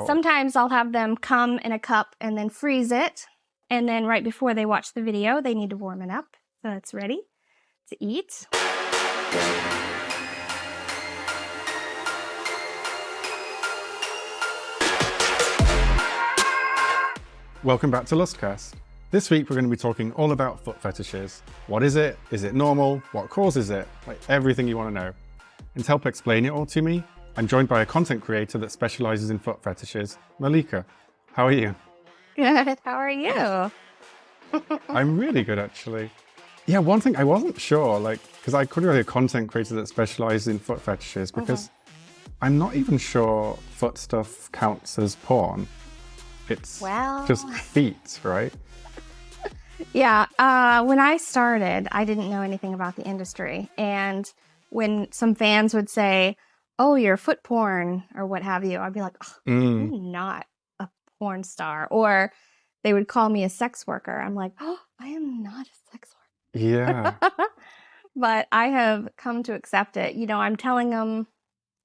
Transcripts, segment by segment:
cold. Sometimes I'll have them come in a cup and then freeze it. And then right before they watch the video, they need to warm it up so it's ready to eat. Welcome back to LustCast. This week we're going to be talking all about foot fetishes. What is it? Is it normal? What causes it? Like everything you want to know. And to help explain it all to me, I'm joined by a content creator that specializes in foot fetishes, Maleka. How are you? Good. How are you? I'm really good, actually. Yeah, one thing I wasn't sure, because I could be a content creator that specializes in foot fetishes, because I'm not even sure foot stuff counts as porn. It's just feet, right? Yeah. When I started, I didn't know anything about the industry. And when some fans would say, oh, you're foot porn or what have you, I'd be like, oh, I'm not a porn star. Or they would call me a sex worker. I'm like, oh, I am not a sex worker. Yeah. But I have come to accept it. You know, I'm telling them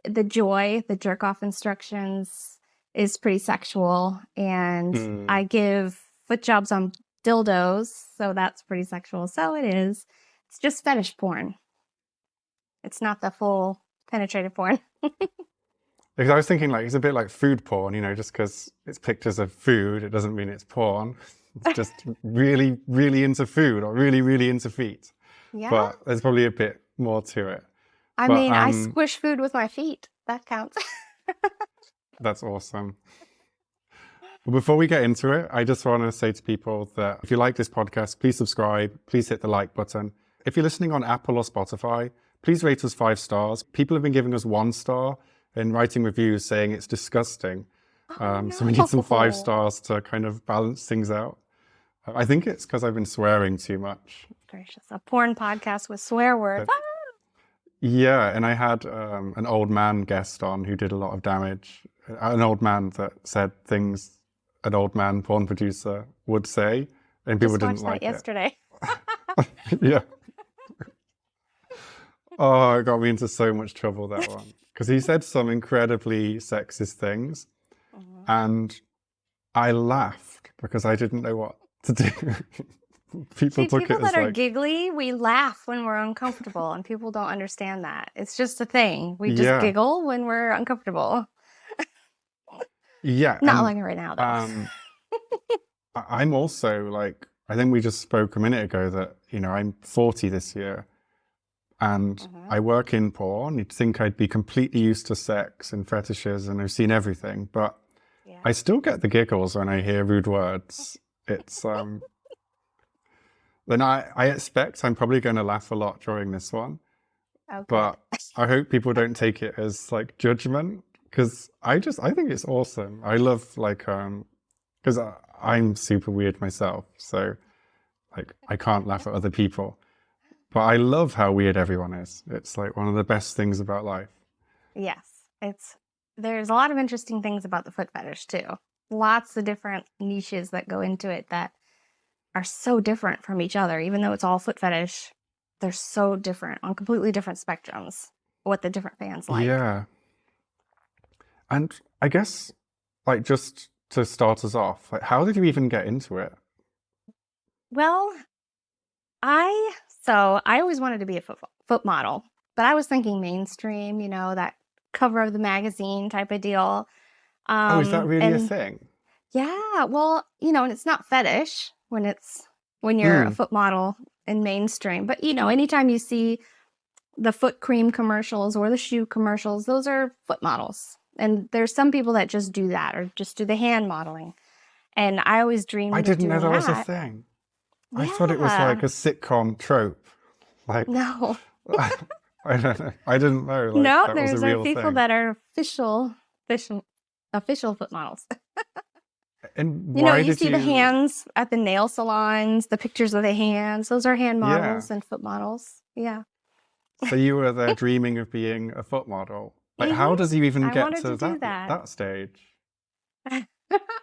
the jerk off instructions is pretty sexual. And I give foot jobs on dildos. So that's pretty sexual. So it is. It's just fetish porn. It's not the full penetrative porn. Because I was thinking, it's a bit like food porn, just because it's pictures of food, it doesn't mean it's porn. It's just really, really into food or really, really into feet. Yeah. But there's probably a bit more to it. I mean, I squish food with my feet. That counts. That's awesome. Well, before we get into it, I just want to say to people that if you like this podcast, please subscribe. Please hit the like button. If you're listening on Apple or Spotify, please rate us 5 stars. People have been giving us 1 star and writing reviews saying it's disgusting. So we need some 5 stars to kind of balance things out. I think it's because I've been swearing too much. Gracious. A porn podcast with swear words. Yeah, and I had an old man guest on who did a lot of damage. An old man that said things an old man porn producer would say, and people didn't like it. Yesterday. Yeah. Oh, it got me into so much trouble, that one. Because he said some incredibly sexist things, and I laughed because I didn't know what to do. People that are giggly, we laugh when we're uncomfortable, and people don't understand that. It's just a thing. We just giggle when we're uncomfortable. Yeah. Not like right now, though. I'm also I think we just spoke a minute ago that, I'm 40 this year. And I work in porn. You'd think I'd be completely used to sex and fetishes and I've seen everything, but I still get the giggles when I hear rude words. It's then I expect I'm probably going to laugh a lot during this one. Okay. But I hope people don't take it as judgment, because I think it's awesome. I love because I'm super weird myself, so I can't laugh at other people. But I love how weird everyone is. It's one of the best things about life. Yes. There's a lot of interesting things about the foot fetish too. Lots of different niches that go into it that are so different from each other. Even though it's all foot fetish, they're so different on completely different spectrums, what the different fans like. Yeah. And I guess, just to start us off, how did you even get into it? Well, I always wanted to be a foot model, but I was thinking mainstream, that cover of the magazine type of deal. Is that really a thing? Yeah, well, and it's not fetish when you're a foot model in mainstream. But, anytime you see the foot cream commercials or the shoe commercials, those are foot models. And there's some people that just do that or just do the hand modeling. And I always dreamed of doing that. I didn't know that was a thing. Yeah. I thought it was a sitcom trope. No. I don't know. I didn't know. No, that there's was a real people thing. that are official foot models. And you see the hands at the nail salons, the pictures of the hands. Those are hand models and foot models. Yeah. So you were there dreaming of being a foot model. How does you even get to that stage? I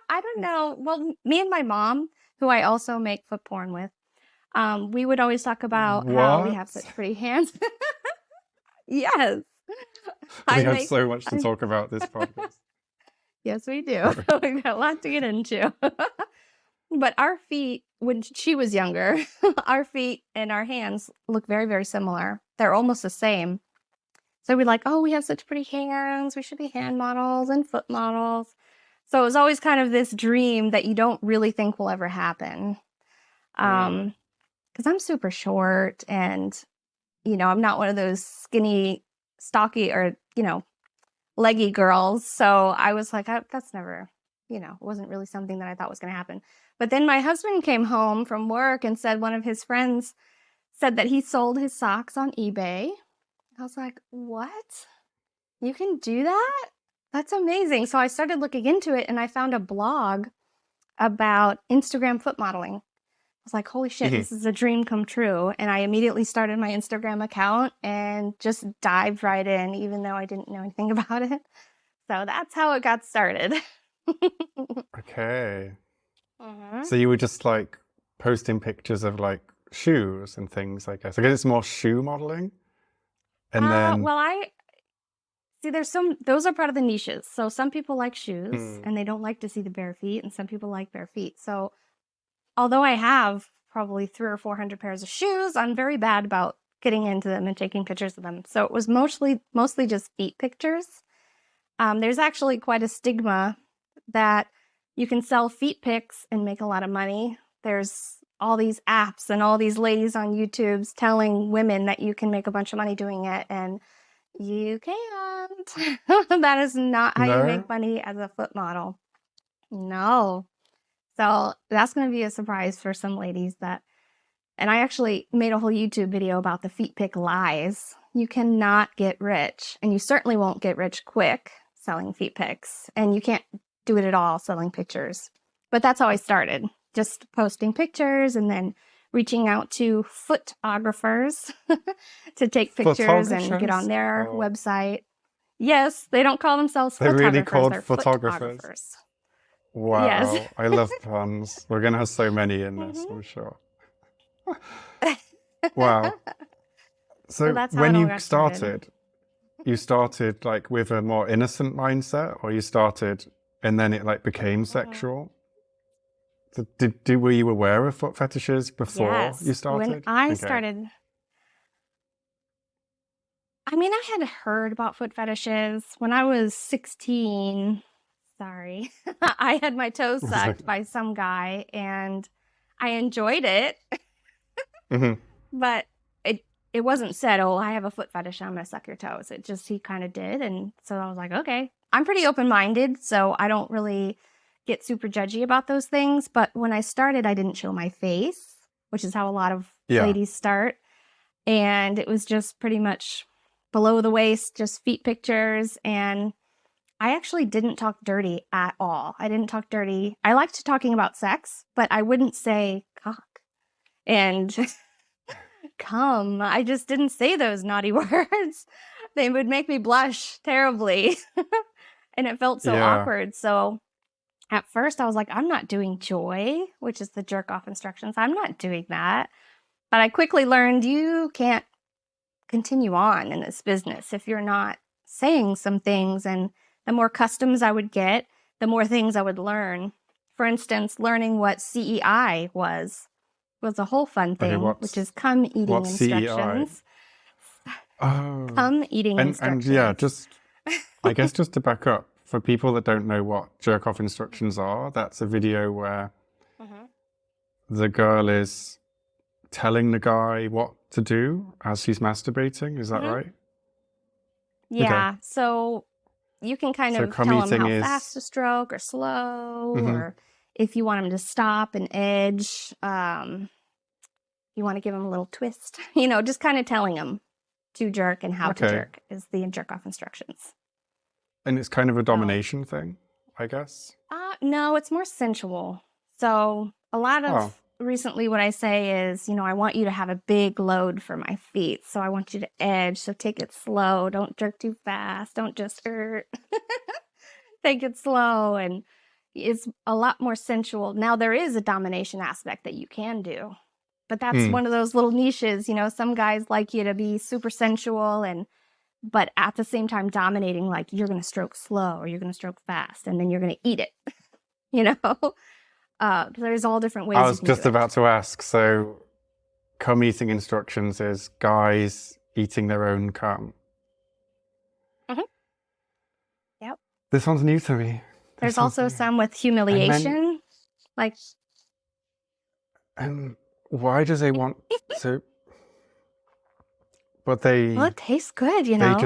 don't know. Well, me and my mom, who I also make foot porn with, we would always talk about how we have such pretty hands. Yes. We have so much to talk about this podcast. Yes, we do. We've got a lot to get into. But our feet, when she was younger, our feet and our hands look very, very similar. They're almost the same. So we're like, oh, we have such pretty hands. We should be hand models and foot models. So it was always kind of this dream that you don't really think will ever happen. Because I'm super short and, I'm not one of those skinny, stocky or, leggy girls. So I was like, that's never, it wasn't really something that I thought was going to happen. But then my husband came home from work and said one of his friends said that he sold his socks on eBay. I was like, what? You can do that? That's amazing. So I started looking into it and I found a blog about Instagram foot modeling. I was like, holy shit, this is a dream come true. And I immediately started my Instagram account and just dived right in, even though I didn't know anything about it. So that's how it got started. Okay. So you were just like posting pictures of like shoes and things, I guess. I guess it's more shoe modeling. And then well, those are part of the niches. So some people like shoes and they don't like to see the bare feet, and some people like bare feet. So although I have probably 300 or 400 pairs of shoes, I'm very bad about getting into them and taking pictures of them. So it was mostly just feet pictures. There's actually quite a stigma that you can sell feet pics and make a lot of money. There's all these apps and all these ladies on YouTube's telling women that you can make a bunch of money doing it, and you can't. That is not how you make money as a foot model. No. So that's going to be a surprise for some ladies and I actually made a whole YouTube video about the feet pic lies. You cannot get rich, and you certainly won't get rich quick selling feet pics, and you can't do it at all selling pictures. But that's how I started, just posting pictures and then reaching out to photographers to take pictures and get on their website. Yes, they don't call themselves photographers. They're really called they're photographers. Wow, yes. I love puns. We're going to have so many in this, I'm sure. Wow. So when you started, you started like with a more innocent mindset, or you started and then it like became sexual? Were you aware of foot fetishes before you started? When I started, I had heard about foot fetishes when I was 16. Sorry. I had my toes sucked by some guy and I enjoyed it. But it wasn't said, oh, I have a foot fetish, I'm going to suck your toes. It just, he kind of did. And so I was like, okay. I'm pretty open-minded, so I don't really get super judgy about those things. But when I started, I didn't show my face, which is how a lot of ladies start. And it was just pretty much below the waist, just feet pictures. And I actually didn't talk dirty at all. I didn't talk dirty. I liked talking about sex, but I wouldn't say cock and come. I just didn't say those naughty words. They would make me blush terribly. And it felt so awkward. So at first I was like, I'm not doing JOI, which is the jerk off instructions. I'm not doing that. But I quickly learned you can't continue on in this business if you're not saying some things. And the more customs I would get, the more things I would learn. For instance, learning what CEI was a whole fun thing, which is come eating instructions. Oh. Come eating instructions. And yeah, I guess just to back up, for people that don't know what jerk off instructions are, that's a video where the girl is telling the guy what to do as he's masturbating. Is that right? Yeah. Okay. So you can kind of tell him how fast to stroke or slow, or if you want him to stop and edge, you want to give him a little twist, just kind of telling him to jerk and how to jerk is the jerk off instructions. And it's kind of a domination thing, I guess? No, it's more sensual. So a lot of recently what I say is, I want you to have a big load for my feet. So I want you to edge. So take it slow. Don't jerk too fast. Don't just hurt. Take it slow. And it's a lot more sensual. Now, there is a domination aspect that you can do. But that's one of those little niches. Some guys like you to be super sensual and but at the same time dominating, like you're going to stroke slow or you're going to stroke fast and then you're going to eat it, you know? There's all different ways I you was can just do it. about to ask, so cum eating instructions is guys eating their own cum. Yep. This one's new to me. There's also some with humiliation. Like, and why does they want to? But well, it tastes good, you know?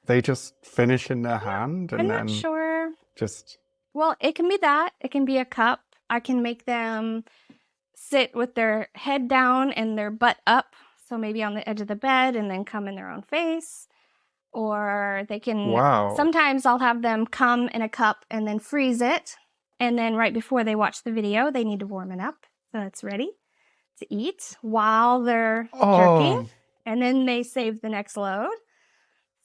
They just finish in their hand and I'm then not sure. just... Well, it can be that. It can be a cup. I can make them sit with their head down and their butt up. So maybe on the edge of the bed and then come in their own face. Or they can... Wow. Sometimes I'll have them come in a cup and then freeze it. And then right before they watch the video, they need to warm it up so it's ready to eat while they're jerking. And then they save the next load.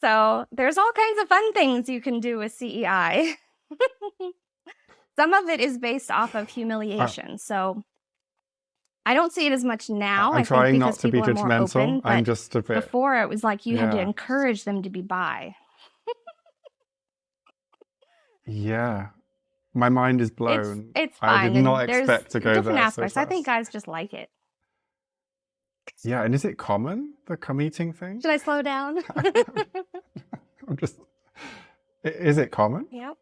So there's all kinds of fun things you can do with CEI. Some of it is based off of humiliation. So I don't see it as much now. I'm trying not to be judgmental. Open, I'm just a bit... Before it was like you had to encourage them to be bi. Yeah. My mind is blown. It's fine. I did not expect to go there. Different aspects. I think guys just like it. Yeah, and is it common, the cum eating thing? Should I slow down? Is it common? Yep.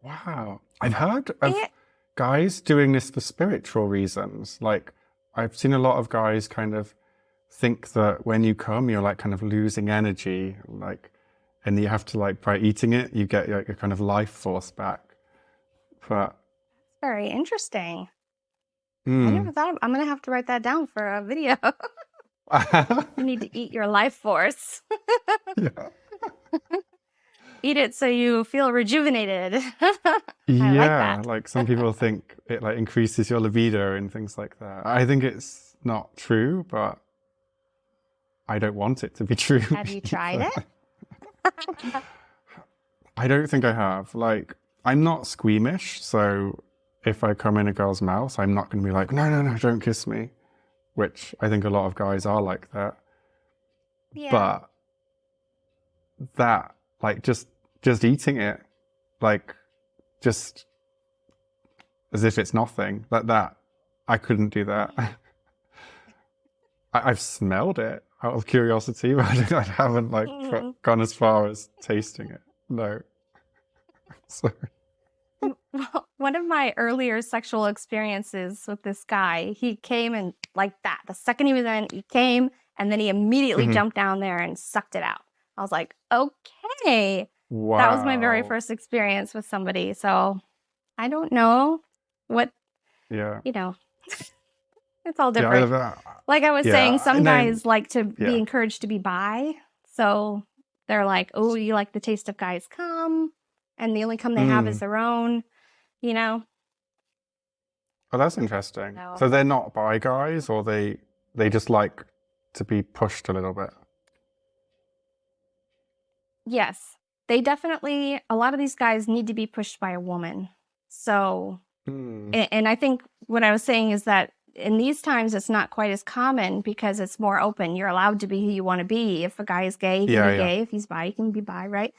Wow. I've heard of guys doing this for spiritual reasons. Like, I've seen a lot of guys kind of think that when you cum, you're like kind of losing energy, like, and you have to, like, by eating it, you get like a kind of life force back. But very interesting. I never thought I'm going to have to write that down for a video. You need to eat your life force. Yeah. Eat it so you feel rejuvenated. Yeah, like some people think it like increases your libido and things like that. I think it's not true, but I don't want it to be true. Have you tried it? I don't think I have. Like, I'm not squeamish, so if I come in a girl's mouth, I'm not going to be like, no, don't kiss me, which I think a lot of guys are like that. Yeah. But that, like, just eating it, like, just as if it's nothing, like that, I couldn't do that. I've smelled it out of curiosity, but I haven't, like, gone as far as tasting it. No. Sorry. Well, one of my earlier sexual experiences with this guy, he came and like that. The second he was in, he came and then he immediately jumped down there and sucked it out. I was like, okay. Wow. That was my very first experience with somebody. So I don't know what, you know, it's all different. Like I was saying, some guys like to be encouraged to be bi. So they're like, oh, you like the taste of guys' cum. And the only cum they have is their own, you know? Oh, that's interesting. So they're not bi guys, or they just like to be pushed a little bit? Yes. They definitely, a lot of these guys need to be pushed by a woman. So, and I think what I was saying is that in these times, it's not quite as common because it's more open. You're allowed to be who you want to be. If a guy is gay, he can be gay. If he's bi, he can be bi, right?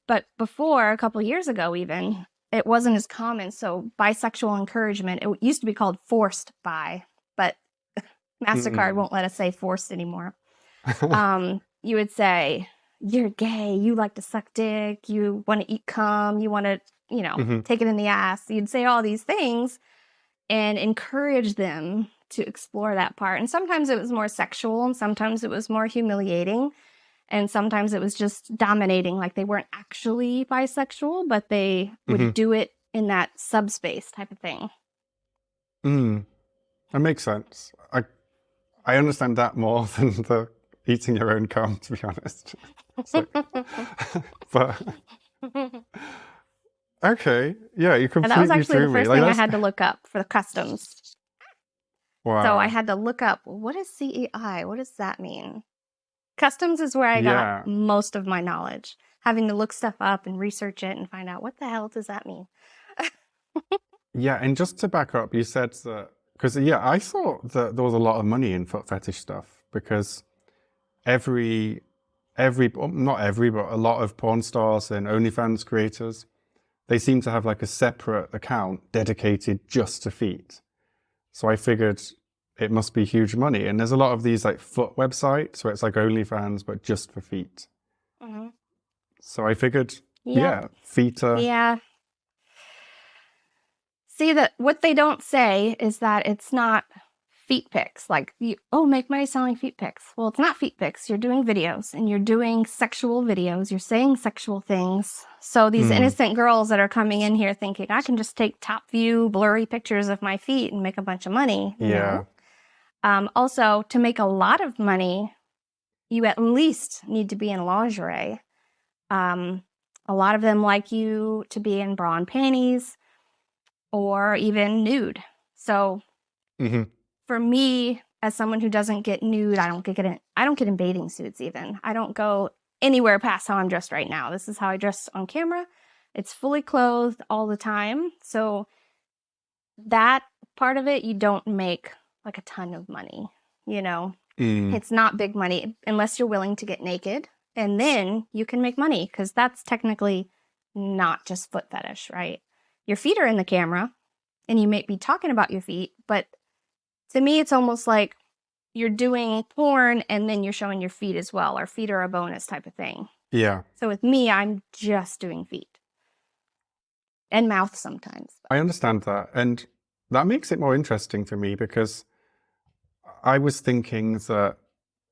But before, a couple of years ago even, it wasn't as common. So bisexual encouragement, it used to be called forced bi, but MasterCard won't let us say forced anymore. You would say, you're gay, you like to suck dick, you want to eat cum, you want to, you know, take it in the ass. You'd say all these things and encourage them to explore that part. And sometimes it was more sexual and sometimes it was more humiliating. And sometimes it was just dominating, like they weren't actually bisexual, but they would do it in that subspace type of thing. That makes sense. I understand that more than the eating your own cum, to be honest. So, but okay, yeah, you completely and that was actually the first thing I had to look up for the customs. Wow. So I had to look up, what is CEI? What does that mean? Customs is where I got most of my knowledge, having to look stuff up and research it and find out what the hell does that mean. Yeah, and just to back up, you said that, because I thought that there was a lot of money in foot fetish stuff, because not every, but a lot of porn stars and OnlyFans creators, they seem to have like a separate account dedicated just to feet. So I figured it must be huge money. And there's a lot of these like foot websites where it's like OnlyFans, but just for feet. Mm-hmm. So I figured, Yep. feet are... Yeah. See, that what they don't say is that it's not feet pics. Like, make money selling feet pics. Well, it's not feet pics. You're doing videos, and you're doing sexual videos. You're saying sexual things. So these innocent girls that are coming in here thinking, I can just take top view, blurry pictures of my feet and make a bunch of money. Yeah. No. Also, to make a lot of money, you at least need to be in lingerie. A lot of them like you to be in bra and panties, or even nude. So for me, as someone who doesn't get nude, I don't get in bathing suits even. I don't go anywhere past how I'm dressed right now. This is how I dress on camera. It's fully clothed all the time. So that part of it, you don't make like a ton of money, It's not big money unless you're willing to get naked, and then you can make money, because that's technically not just foot fetish, right? Your feet are in the camera, and you may be talking about your feet, but to me, it's almost like you're doing porn and then you're showing your feet as well, or feet are a bonus type of thing. Yeah. So with me, I'm just doing feet. And mouth sometimes. I understand that. And that makes it more interesting for me, because I was thinking that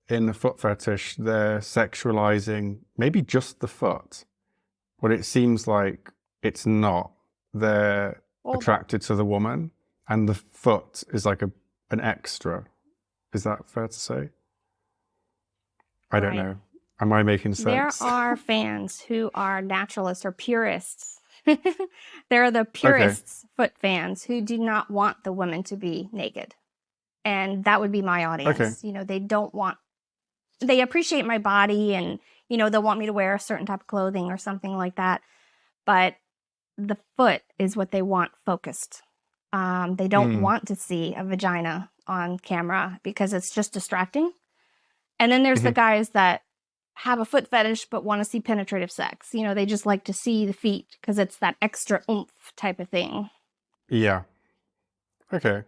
in the foot fetish, they're sexualizing maybe just the foot, but it seems like it's not. They're attracted to the woman, and the foot is like an extra. Is that fair to say? I don't know. Am I making sense? There are fans who are naturalists or purists. There are the purists foot fans who do not want the woman to be naked. And that would be my audience. They appreciate my body, and, they'll want me to wear a certain type of clothing or something like that. But the foot is what they want focused. They don't want to see a vagina on camera because it's just distracting. And then there's the guys that have a foot fetish but want to see penetrative sex. They just like to see the feet because it's that extra oomph type of thing. Yeah. Okay.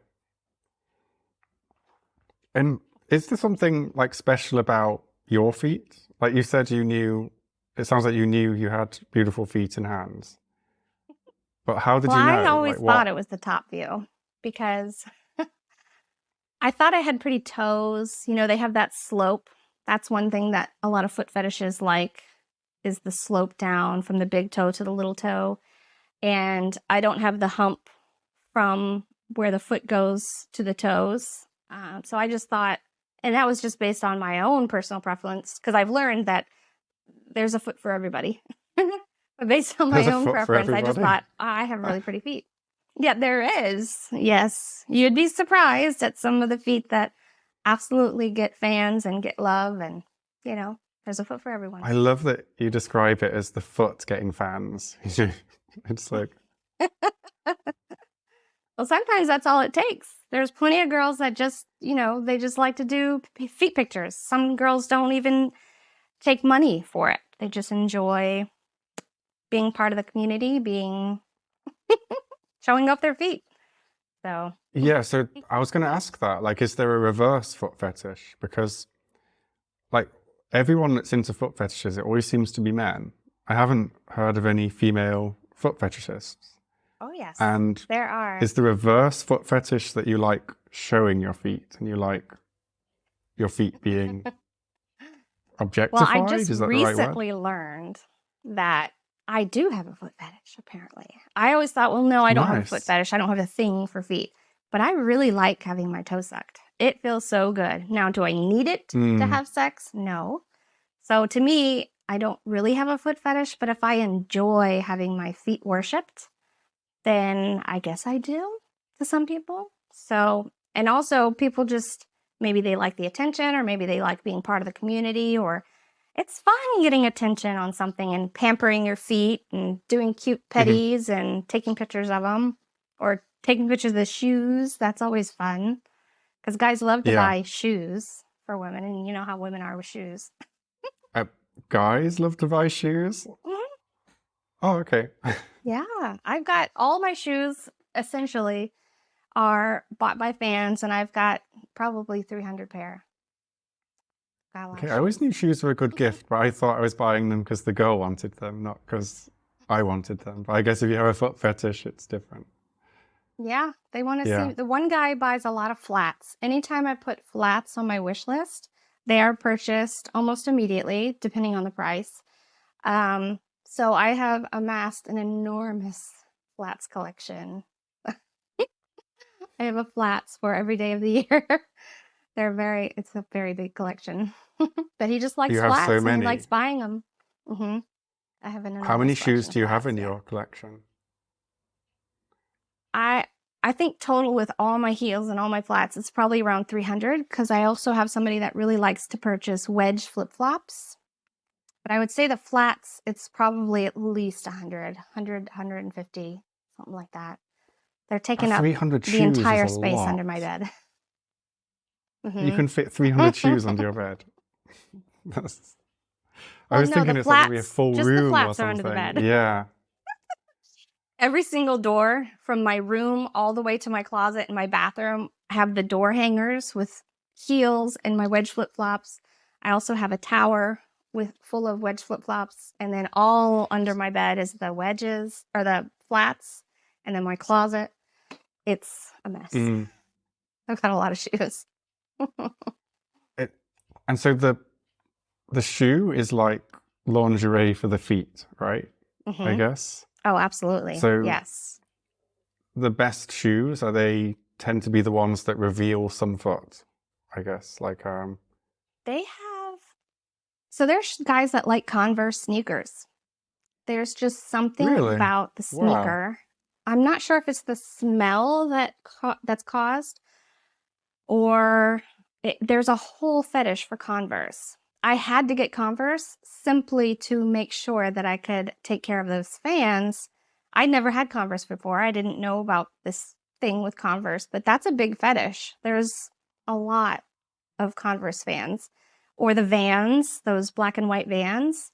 And is there something like special about your feet? Like you said, it sounds like you knew you had beautiful feet and hands. But how did you know? I always thought it was the top view, because I thought I had pretty toes. They have that slope. That's one thing that a lot of foot fetishes like, is the slope down from the big toe to the little toe. And I don't have the hump from where the foot goes to the toes. So I just thought, and that was just based on my own personal preference, because I've learned that there's a foot for everybody. But based on my own preference, I just thought, I have really pretty feet. Yeah, there is. Yes. You'd be surprised at some of the feet that absolutely get fans and get love, and, there's a foot for everyone. I love that you describe it as the foot getting fans. It's like... Well, sometimes that's all it takes. There's plenty of girls that just, they just like to do feet pictures. Some girls don't even take money for it. They just enjoy being part of the community, showing off their feet. So yeah, so I was going to ask that, like, is there a reverse foot fetish? Because, like, everyone that's into foot fetishes, it always seems to be men. I haven't heard of any female foot fetishists. Oh, yes. And there are. Is the reverse foot fetish that you like showing your feet, and you like your feet being objectified? Well, I just Is that the right word? recently learned that I do have a foot fetish, apparently. I always thought, well, no, I don't have a foot fetish. I don't have a thing for feet. But I really like having my toe sucked. It feels so good. Now, do I need it to have sex? No. So to me, I don't really have a foot fetish, but if I enjoy having my feet worshipped, then I guess I do to some people. So, and also people just, maybe they like the attention, or maybe they like being part of the community, or it's fun getting attention on something and pampering your feet and doing cute petties and taking pictures of them, or taking pictures of the shoes. That's always fun, because guys love to buy shoes. for women, and you know how women are with shoes. Guys love to buy shoes? Mhm. Oh, okay. Yeah, I've got all my shoes essentially are bought by fans, and I've got probably 300 pair. Got a lot Okay, of I always shoes. knew shoes were a good gift, but I thought I was buying them because the girl wanted them, not because I wanted them. But I guess if you have a foot fetish, it's different. Yeah, they want to Yeah. see. The one guy buys a lot of flats. Anytime I put flats on my wish list, they are purchased almost immediately, depending on the price. So I have amassed an enormous flats collection. I have a flats for every day of the year. It's a very big collection. But he just likes You have so flats and he many. likes buying them. I have an How many enormous shoes collection do you of have flats, in yeah. your collection? I think total with all my heels and all my flats, it's probably around 300 because I also have somebody that really likes to purchase wedge flip-flops. But I would say the flats, it's probably at least 100, 150, something like that. They're taking up 300 the shoes is entire a space lot. under my bed. You can fit 300 shoes under your bed. That's... I Well, was no, thinking the it's like going to be a flats, full just the room or flats are under the something. bed. Yeah. Every single door from my room all the way to my closet and my bathroom have the door hangers with heels and my wedge flip-flops. I also have a tower full of wedge flip-flops, and then all under my bed is the wedges or the flats, and then my closet. It's a mess. Mm. I've got a lot of shoes. And so the shoe is like lingerie for the feet, right? I guess. Oh, absolutely. So Yes. the best shoes tend to be the ones that reveal some foot, I guess. Like They have. So there's guys that like Converse sneakers. There's just something really? about the Wow. sneaker. I'm not sure if it's the smell that's caused, or there's a whole fetish for Converse. I had to get Converse simply to make sure that I could take care of those fans. I'd never had Converse before. I didn't know about this thing with Converse, but that's a big fetish. There's a lot of Converse fans. Or the Vans, those black and white Vans.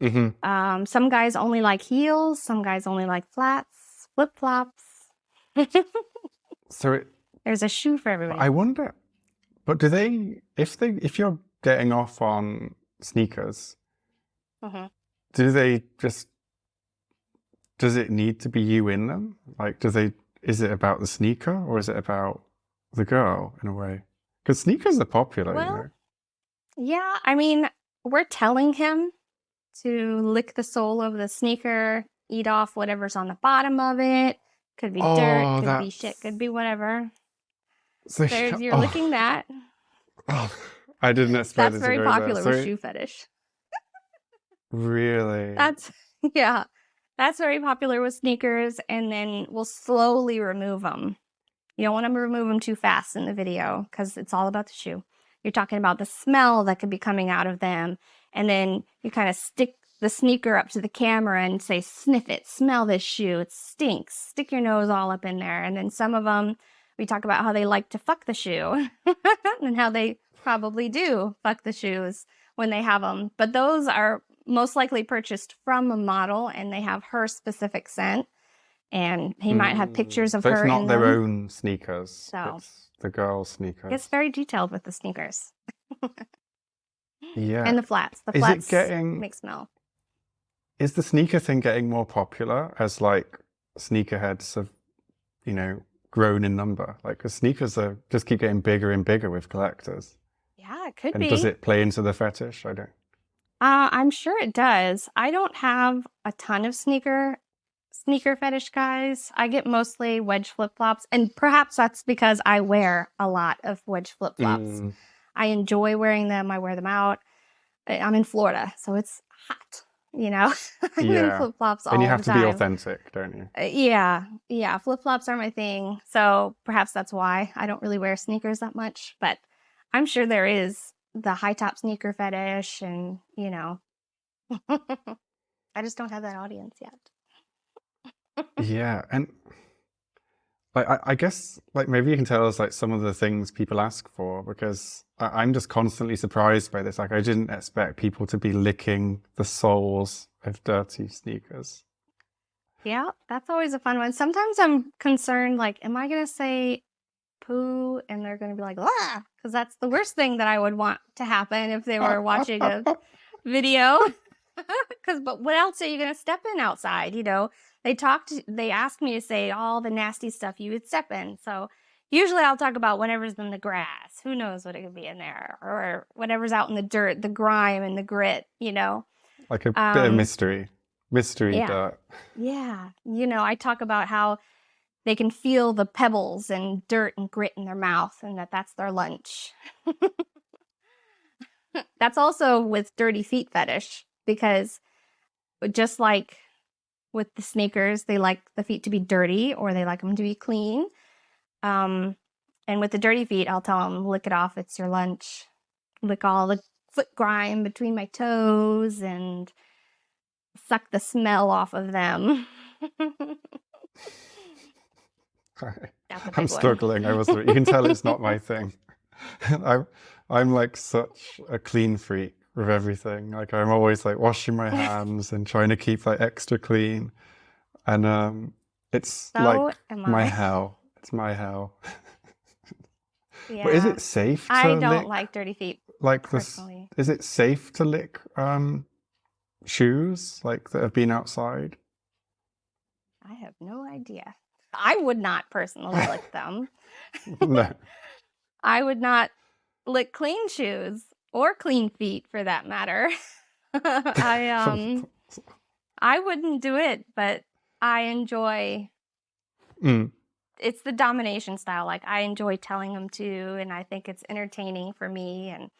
Some guys only like heels. Some guys only like flats, flip-flops. So There's a shoe for everybody. I wonder, but if you're getting off on sneakers, does it need to be you in them? Like, is it about the sneaker or is it about the girl in a way? Because sneakers are popular, Well, you know? Yeah, I mean, we're telling him to lick the sole of the sneaker, eat off whatever's on the bottom of it. Could be dirt, could be shit, could be whatever. So You're licking that. Oh, I didn't expect That's it to very go popular there. with shoe fetish. Really? Yeah, that's very popular with sneakers, and then we'll slowly remove them. You don't want to remove them too fast in the video because it's all about the shoe. You're talking about the smell that could be coming out of them. And then you kind of stick the sneaker up to the camera and say, sniff it, smell this shoe, it stinks. Stick your nose all up in there. And then some of them, we talk about how they like to fuck the shoe and how they probably do fuck the shoes when they have them. But those are most likely purchased from a model and they have her specific scent. And he might have pictures of so her it's not in their them. own sneakers. So it's the girl's sneakers. it's very detailed with the sneakers. Yeah. And the flats. The flats make smell. Is the sneaker thing getting more popular as like sneakerheads have, grown in number? Like, because sneakers just keep getting bigger and bigger with collectors. Yeah, it could and be. Does it play into the fetish? I don't. I'm sure it does. I don't have a ton of sneaker fetish guys. I get mostly wedge flip-flops, and perhaps that's because I wear a lot of wedge flip-flops. I enjoy wearing them. I wear them out. I'm in Florida, so it's hot, I'm in flip-flops all the time. And you have to be authentic, don't you? Yeah. Flip-flops are my thing. So perhaps that's why I don't really wear sneakers that much, but I'm sure there is the high top sneaker fetish and, I just don't have that audience yet. Yeah. And Like, I guess, like, maybe you can tell us, like, some of the things people ask for, because I'm just constantly surprised by this. Like, I didn't expect people to be licking the soles of dirty sneakers. Yeah, that's always a fun one. Sometimes I'm concerned, like, am I going to say poo and they're going to be like, ah, because that's the worst thing that I would want to happen if they were watching a video. But what else are you going to step in outside? You know, they asked me to say all the nasty stuff you would step in. So usually I'll talk about whatever's in the grass. Who knows what it could be in there, or whatever's out in the dirt, the grime and the grit, you know. Like a bit of mystery Yeah. dirt. Yeah. You know, I talk about how they can feel the pebbles and dirt and grit in their mouth and that's their lunch. That's also with dirty feet fetish, because just like with the sneakers, they like the feet to be dirty or they like them to be clean. And with the dirty feet, I'll tell them, lick it off, it's your lunch. Lick all the foot grime between my toes and suck the smell off of them. I'm struggling. You can tell it's not my thing. I'm like such a clean freak with everything. Like, I'm always like washing my hands and trying to keep like extra clean. And it's like my hell. It's my hell. Yeah. But is it safe to I don't lick, like dirty feet. like this? Is it safe to lick shoes like that have been outside? I have no idea. I would not personally lick them. No. I would not lick clean shoes or clean feet for that matter. I wouldn't do it, but I enjoy it's the domination style. Like, I enjoy telling them to, and I think it's entertaining for me, and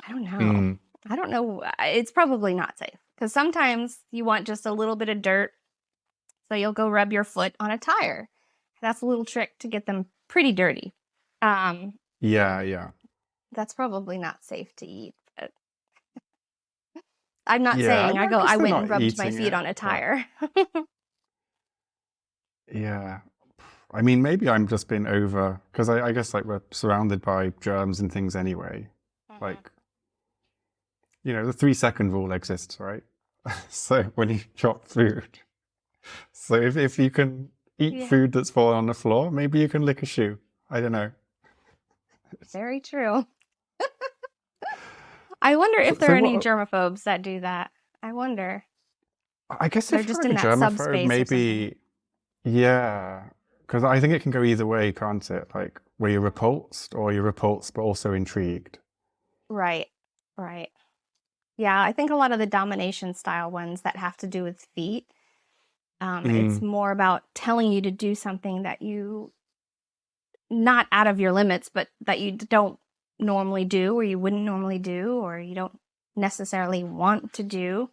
I don't know. I don't know. It's probably not safe, because sometimes you want just a little bit of dirt, so you'll go rub your foot on a tire. That's a little trick to get them pretty dirty. Yeah. That's probably not safe to eat. But I'm not saying I went and rubbed my feet on a tire. Yeah. I mean, maybe I'm just being over, because I guess like we're surrounded by germs and things anyway. Like, you know, the 3-second rule exists, right? So when you chop food, so if you can eat food that's fallen on the floor, maybe you can lick a shoe. I don't know. Very true. I wonder if there are any germaphobes that do that. I wonder. I guess they're if just you're in like that a germaphobe, subspace. maybe, yeah. Because I think it can go either way, can't it? Like, where you're repulsed, or you're repulsed but also intrigued. Right. Yeah, I think a lot of the domination style ones that have to do with feet, it's more about telling you to do something that you, not out of your limits, but that you don't normally do, or you wouldn't normally do, or you don't necessarily want to do.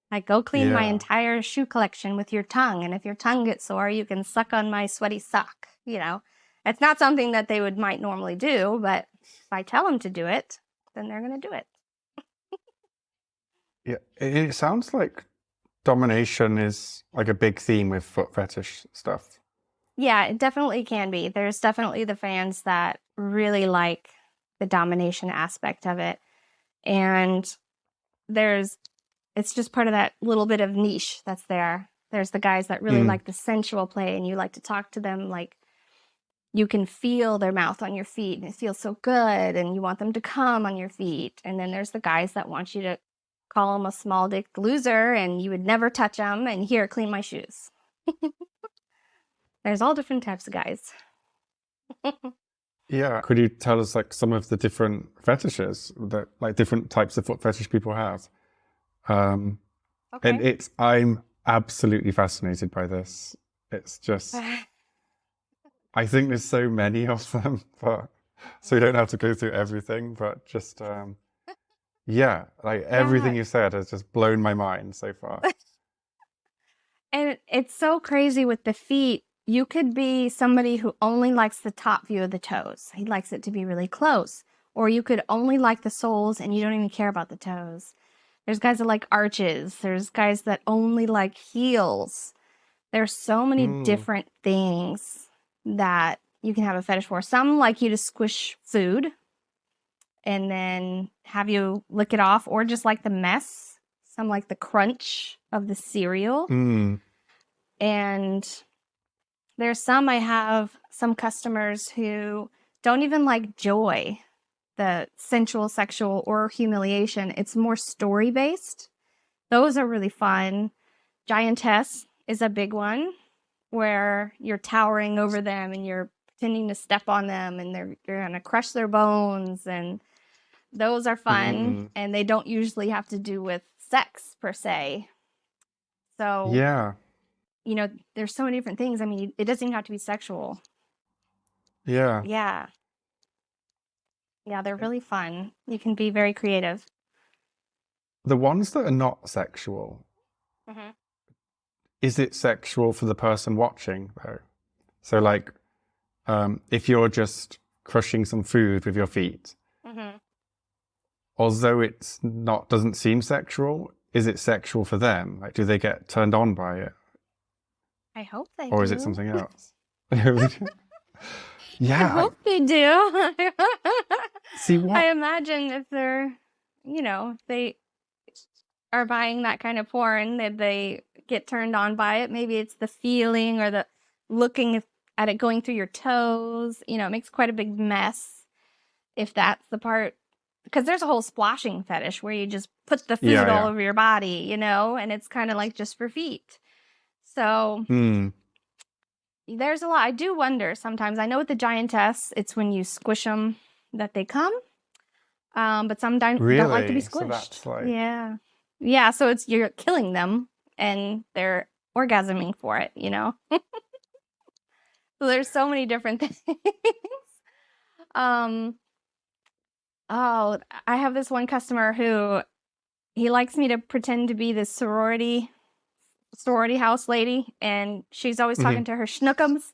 Like, go clean my entire shoe collection with your tongue, and if your tongue gets sore, you can suck on my sweaty sock. You know, it's not something that they might normally do, but if I tell them to do it, then they're going to do it. Yeah, it sounds like domination is like a big theme with foot fetish stuff. Yeah, it definitely can be. There's definitely the fans that really like the domination aspect of it, and it's just part of that little bit of niche that's there. There's the guys that really like the sensual play, and you like to talk to them like you can feel their mouth on your feet, and it feels so good, and you want them to come on your feet. And then there's the guys that want you to call them a small dick loser, and you would never touch them, and here, clean my shoes. There's all different types of guys. Yeah. Could you tell us like some of the different fetishes that, like, different types of foot fetish people have? And I'm absolutely fascinated by this. It's just, I think there's so many of them, but so you don't have to go through everything, but just, yeah, like everything you said has just blown my mind so far. And it's so crazy with the feet. You could be somebody who only likes the top view of the toes. He likes it to be really close. Or you could only like the soles and you don't even care about the toes. There's guys that like arches. There's guys that only like heels. There's so many different things that you can have a fetish for. Some like you to squish food and then have you lick it off, or just like the mess. Some like the crunch of the cereal. And there's some, I have some customers who don't even like joy, the sensual, sexual, or humiliation. It's more story-based. Those are really fun. Giantess is a big one where you're towering over them and you're pretending to step on them and you're going to crush their bones. And those are fun. And they don't usually have to do with sex per se. So, yeah. you know, there's so many different things. I mean, it doesn't even have to be sexual. Yeah. Yeah. Yeah, they're really fun. You can be very creative. The ones that are not sexual, is it sexual for the person watching, though? So, like, if you're just crushing some food with your feet, although it's not, doesn't seem sexual, is it sexual for them? Like, do they get turned on by it? I hope they do. Or is it something else? Yeah. I hope they do. See what? I imagine if they're, you know, if they are buying that kind of porn, that they get turned on by it. Maybe it's the feeling or the looking at it going through your toes. You know, it makes quite a big mess if that's the part. Because there's a whole splashing fetish where you just put the food all over your body, you know, and it's kind of like just for feet. So there's a lot. I do wonder sometimes. I know with the Giantess, it's when you squish them that they come. But some don't like to be squished. So that's like... Yeah, so you're killing them and they're orgasming for it, you know? So there's so many different things. I have this one customer who he likes me to pretend to be this sorority house lady, and she's always talking to her schnookums,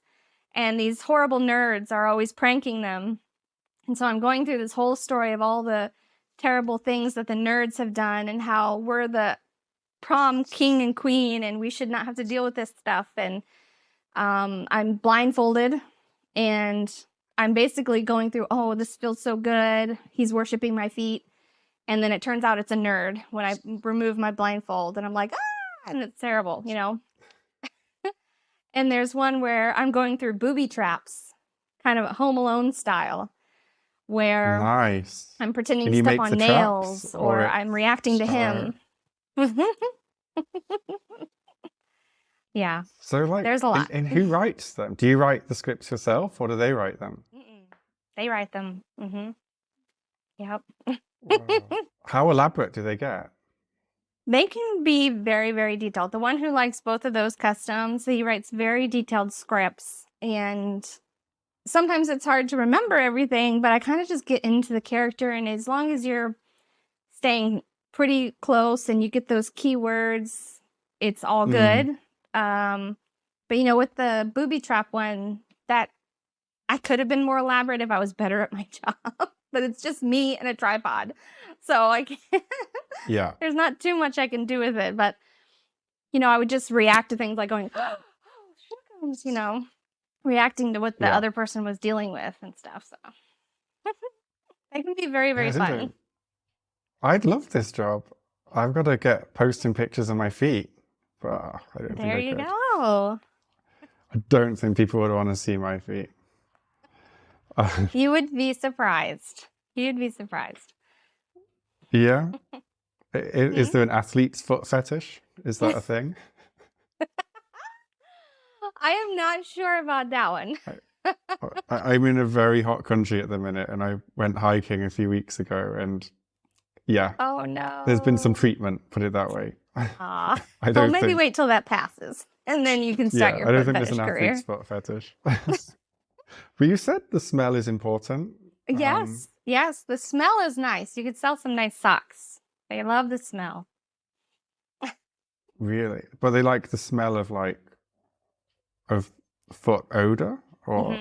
and these horrible nerds are always pranking them. And so I'm going through this whole story of all the terrible things that the nerds have done and how we're the prom king and queen and we should not have to deal with this stuff. And I'm blindfolded and I'm basically going through, oh, this feels so good. He's worshiping my feet. And then it turns out it's a nerd when I remove my blindfold. And I'm like, and it's terrible, you know? And there's one where I'm going through booby traps, kind of Home Alone style, where I'm pretending to step on nails or I'm reacting to him. Yeah. So, like, there's a lot. And who writes them? Do you write the scripts yourself or do they write them? They write them. Yep. Wow. How elaborate do they get? They can be very, very detailed. The one who likes both of those customs, he writes very detailed scripts. And sometimes it's hard to remember everything, but I kind of just get into the character. And as long as you're staying pretty close and you get those keywords, it's all good. But, you know, with the booby trap one, that I could have been more elaborate if I was better at my job. But it's just me and a tripod. So I can't. Yeah. There's not too much I can do with it. But, you know, I would just react to things like going, oh, you know, reacting to what the other person was dealing with and stuff. So they can be very, very fun. I'd love this job. I've got to get posting pictures of my feet. But I don't there think I you could. go. I don't think people would want to see my feet. You would be surprised. You'd be surprised. Yeah? Is there an athlete's foot fetish? Is that a thing? I am not sure about that one. I'm in a very hot country at the minute, and I went hiking a few weeks ago, and yeah. Oh, no. There's been some treatment, put it that way. Well, maybe wait till that passes, and then you can start your foot fetish career. I don't think there's an athlete's foot fetish. But you said the smell is important. Yes, yes, the smell is nice. You could sell some nice socks. They love the smell. Really? But they like the smell of foot odor? Or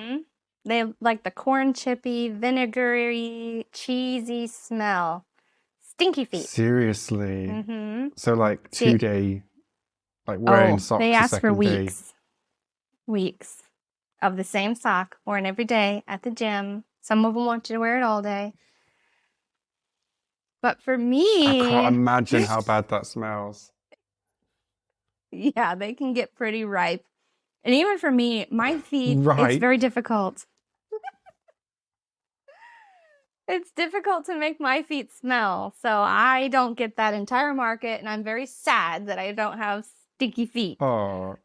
They like the corn chippy, vinegary, cheesy smell. Stinky feet. Seriously? So like 2-day Like wearing Oh, socks they a ask for second D. weeks of the same sock worn every day at the gym. Some of them want you to wear it all day. But for I can't me, imagine how bad that smells. yeah, they can get pretty ripe. And even for me, my feet, it's Right. very difficult. It's difficult to make my feet smell. So I don't get that entire market. And I'm very sad that I don't have stinky feet. Oh,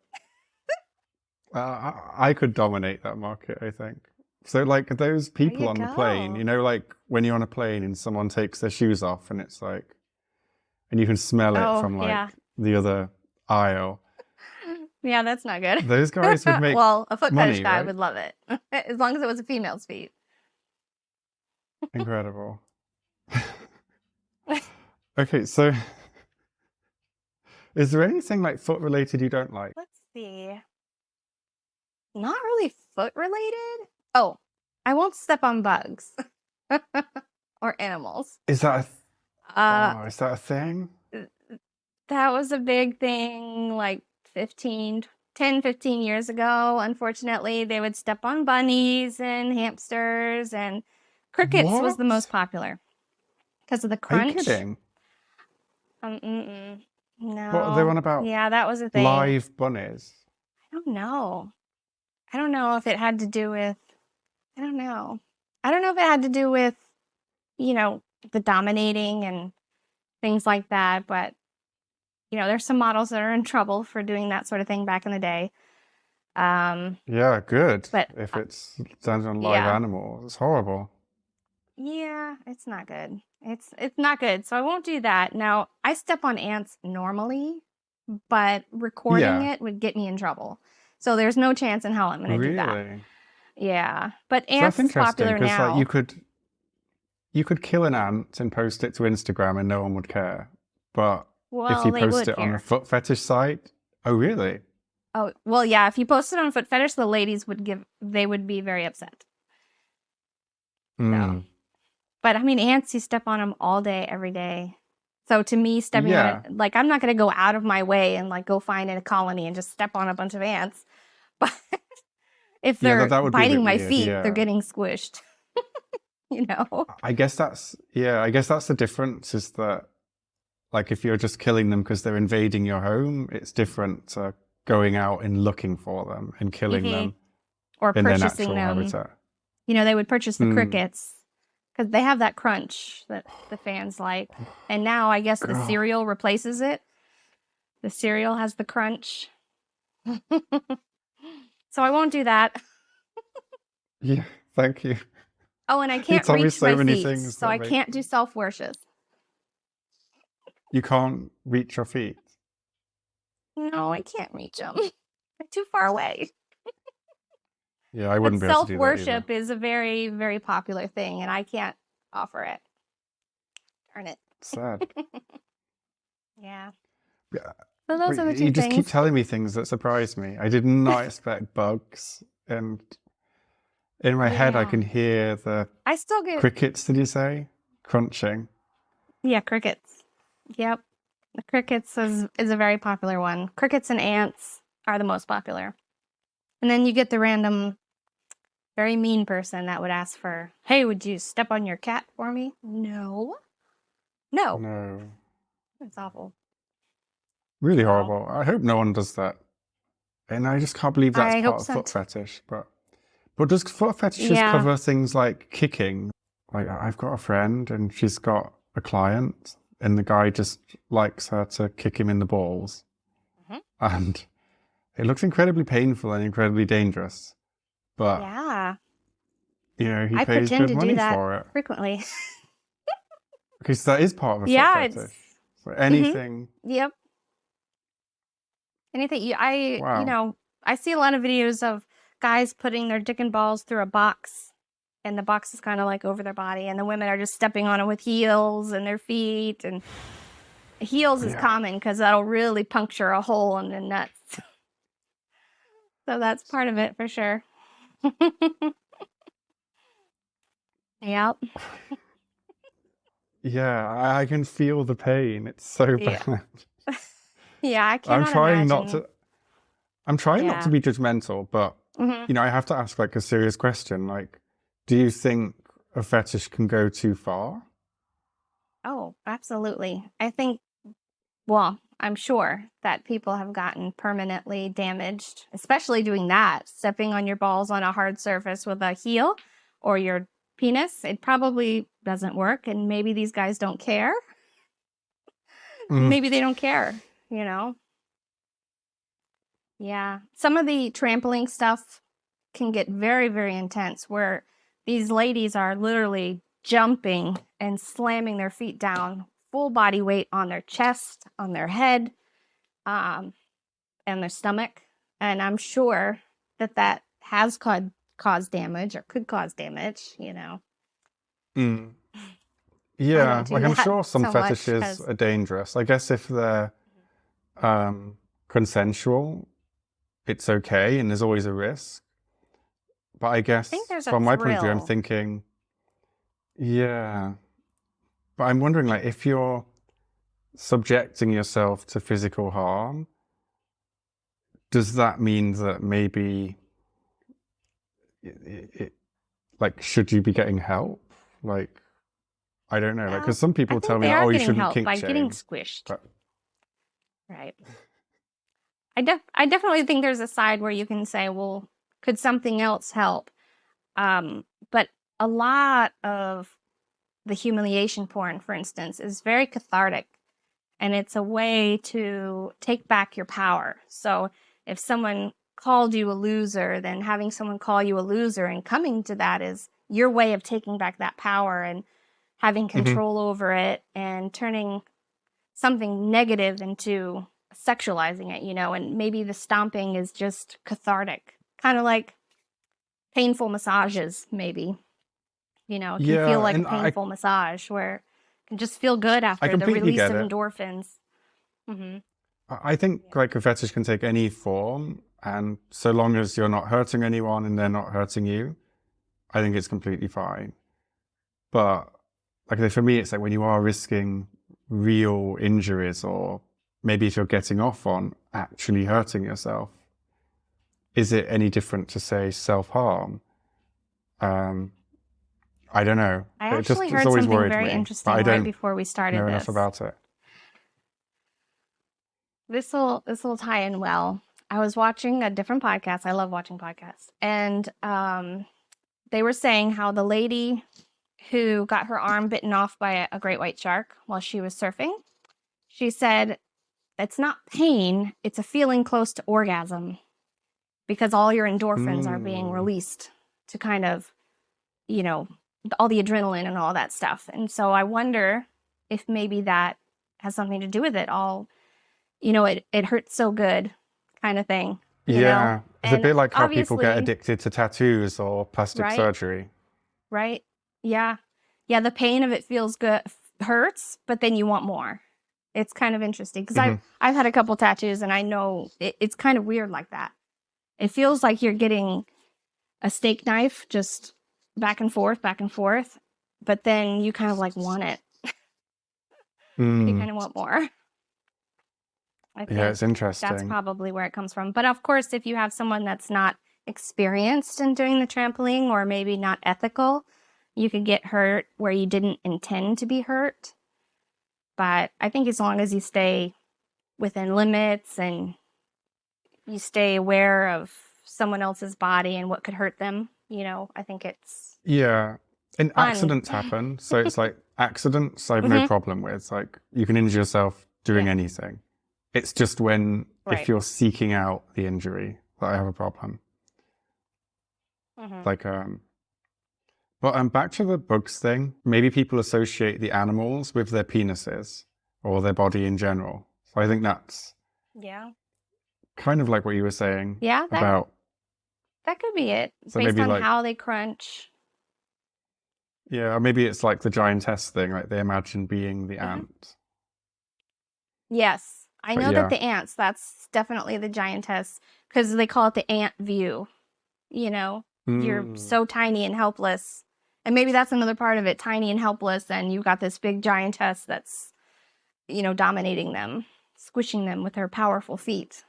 I could dominate that market, I think. So, like, those There people you on the plane, go. you know, like when you're on a plane and someone takes their shoes off and it's like, and you can smell it Oh, from like yeah. the other aisle. Yeah, that's not good. Those guys would make Well, a foot fetish money, guy right? would love it. As long as it was a female's feet. Incredible. Okay, so is there anything like foot related you don't like? Let's see. Not really foot related. Oh, I won't step on bugs or animals. Is that Uh, is that a thing? that was a big thing like 15 years ago. Unfortunately, they would step on bunnies and hamsters, and crickets was the What? most popular because of the Are you crunch. kidding? Mm-mm. What are they No. on about? Yeah, that was a thing. Live bunnies? I don't know. I don't know if it had to do with, I don't know. I don't know if it had to do with, the dominating and things like that, but, there's some models that are in trouble for doing that sort of thing back in the day. Yeah, good. But If it's done on live yeah. animals, it's horrible. Yeah, it's not good. It's not good. So I won't do that. Now, I step on ants normally, but recording Yeah, it would get me in trouble. So there's no chance in hell I'm going to do that. really. Yeah. But So that's ants is interesting popular because like now. you could kill an ant and post it to Instagram and no one would care. But if Well, you they post would it on a care. foot fetish site, oh really? Oh, well, yeah, if you posted on Foot Fetish, the ladies they would be very upset. So, but I mean, ants, you step on them all day, every day. So to me, stepping on Yeah, it, like, I'm not going to go out of my way and like go find a colony and just step on a bunch of ants. But if yeah, they're that would be a biting bit my weird. feet, they're Yeah, getting squished, you know? I guess that's the difference is that like if you're just killing them because they're invading your home, it's different to going out and looking for them and killing them Or in their purchasing natural them. habitat. They would purchase the crickets because they have that crunch that the fans like. And now I guess the Ugh. cereal replaces it. The cereal has the crunch. So I won't do that. Yeah, thank you. Oh, and I You can't told me reach so my many feet, things so that I make can't do self-worships. you can't reach your feet. No, I can't reach them. They're too far away. Yeah, I But wouldn't be able to do that either. self-worship is a very, very popular thing, and I can't offer it. Darn it. Sad. Yeah. Yeah. So those But are the two you just keep things. telling me things that surprise me. I did not expect bugs, and in my head I Yeah. can hear the I still get, crickets, did you say? Crunching. yeah, crickets. Yep. The crickets is a very popular one. Crickets and ants are the most popular. And then you get the random, very mean person that would ask for, hey, would you step on your cat for me? No. No. No. It's awful. Really So, horrible. I hope no one does that. And I just can't believe that's I part hope of so. foot fetish. But does foot fetishes Yeah. cover things like kicking? Like I've got a friend and she's got a client and the guy just likes her to kick him in the balls. Mhm. And it looks incredibly painful and incredibly dangerous. But Yeah. he I pays pretend good to money do that for it. frequently. Because that is part of a Yeah, foot it's fetish. So anything. yep. Anything Wow. I see a lot of videos of guys putting their dick and balls through a box, and the box is kind of like over their body, and the women are just stepping on it with heels and their feet, and heels is Yeah. common because that'll really puncture a hole in the nuts. So that's part of it for sure. Yep. Yeah, I can feel the pain. It's so Yeah. bad. Yeah, I I'm cannot trying not imagine. to. I'm trying not to Yeah. be judgmental, but I have to ask like a serious question. Like, do you think a fetish can go too far? Oh, absolutely. I think, well, I'm sure that people have gotten permanently damaged, especially doing that, stepping on your balls on a hard surface with a heel or your penis. It probably doesn't work, and maybe these guys don't care. Mm, Maybe they don't care, you know? Yeah. Some of the trampling stuff can get very, very intense where these ladies are literally jumping and slamming their feet down, full body weight on their chest, on their head, and their stomach. And I'm sure that that has caused damage or could cause damage, you know. mm. I don't Yeah, like do I'm that sure some so much fetishes because are dangerous. I guess if they're consensual, it's okay, and there's always a risk. But I I think guess there's a from my point of view, I'm thrill. thinking, yeah. But I'm wondering, like, if you're subjecting yourself to physical harm, does that mean that maybe, it, like, should you be getting help? Like, I don't know. Like, because Well, some I people tell think me, they like, are oh, you getting shouldn't help kink by getting shame. squished, But right? I definitely think there's a side where you can say, well, could something else help? But a lot of the humiliation porn, for instance, is very cathartic, and it's a way to take back your power. So if someone called you a loser, then having someone call you a loser and coming to that is your way of taking back that power and having mhm. control over it and turning something negative into sexualizing it, you know, and maybe the stomping is just cathartic, kind of like painful massages, maybe. You know, it can feel Yeah, like a and painful massage where it can just feel good I after the completely release get of it. endorphins. Hmm. I think Yeah. like a fetish can take any form, and so long as you're not hurting anyone and they're not hurting you, I think it's completely fine. But like for me, it's like when you are risking real injuries, or maybe if you're getting off on actually hurting yourself, is it any different to say self-harm? Um, I don't know. I It just actually it's heard always something worried very me, but interesting I right don't before we started know enough this. about it. This will tie in well. I was watching a different podcast. I love watching podcasts. And they were saying how the lady who got her arm bitten off by a great white shark while she was surfing, she said, it's not pain, it's a feeling close to orgasm because all your endorphins are being Mm, released to kind of, you know, all the adrenaline and all that stuff. And so I wonder if maybe that has something to do with it all. You know, it hurts so good kind of thing, you know? yeah, it's a And bit like how people get obviously, addicted to tattoos or plastic right? surgery. Right? Yeah. Yeah, the pain of it feels good, hurts, but then you want more. It's kind of interesting because I've Hmm. I've had a couple tattoos and I know it's kind of weird like that. It feels like you're getting a steak knife just back and forth, but then you kind of like want it. You Mm. kind of want more. I Yeah, think it's that's interesting. probably where it comes from. But of course, if you have someone that's not experienced in doing the trampoline or maybe not ethical, you could get hurt where you didn't intend to be hurt. But I think as long as you stay within limits and you stay aware of someone else's body and what could hurt them, you know, I think it's Yeah, and fun. accidents happen. So it's like accidents I have no Hmm. problem with. Like you can injure yourself doing Yeah, anything. It's just when if right. you're seeking out the injury that I have a problem. Hmm. Like but back to the bugs thing. Maybe people associate the animals with their penises or their body in general. So I think that's Yeah, kind of like what you were saying yeah, about. that could be it So based maybe on like how they crunch. yeah, or maybe it's like the giantess thing. Like they imagine being the Hmm. ant. Yes, I But know that yeah. the ants, that's definitely the giantess because they call it the ant view. You know, you're Mm. so tiny and helpless. And maybe that's another part of it, tiny and helpless, and you've got this big giantess that's, you know, dominating them. squishing them with her powerful feet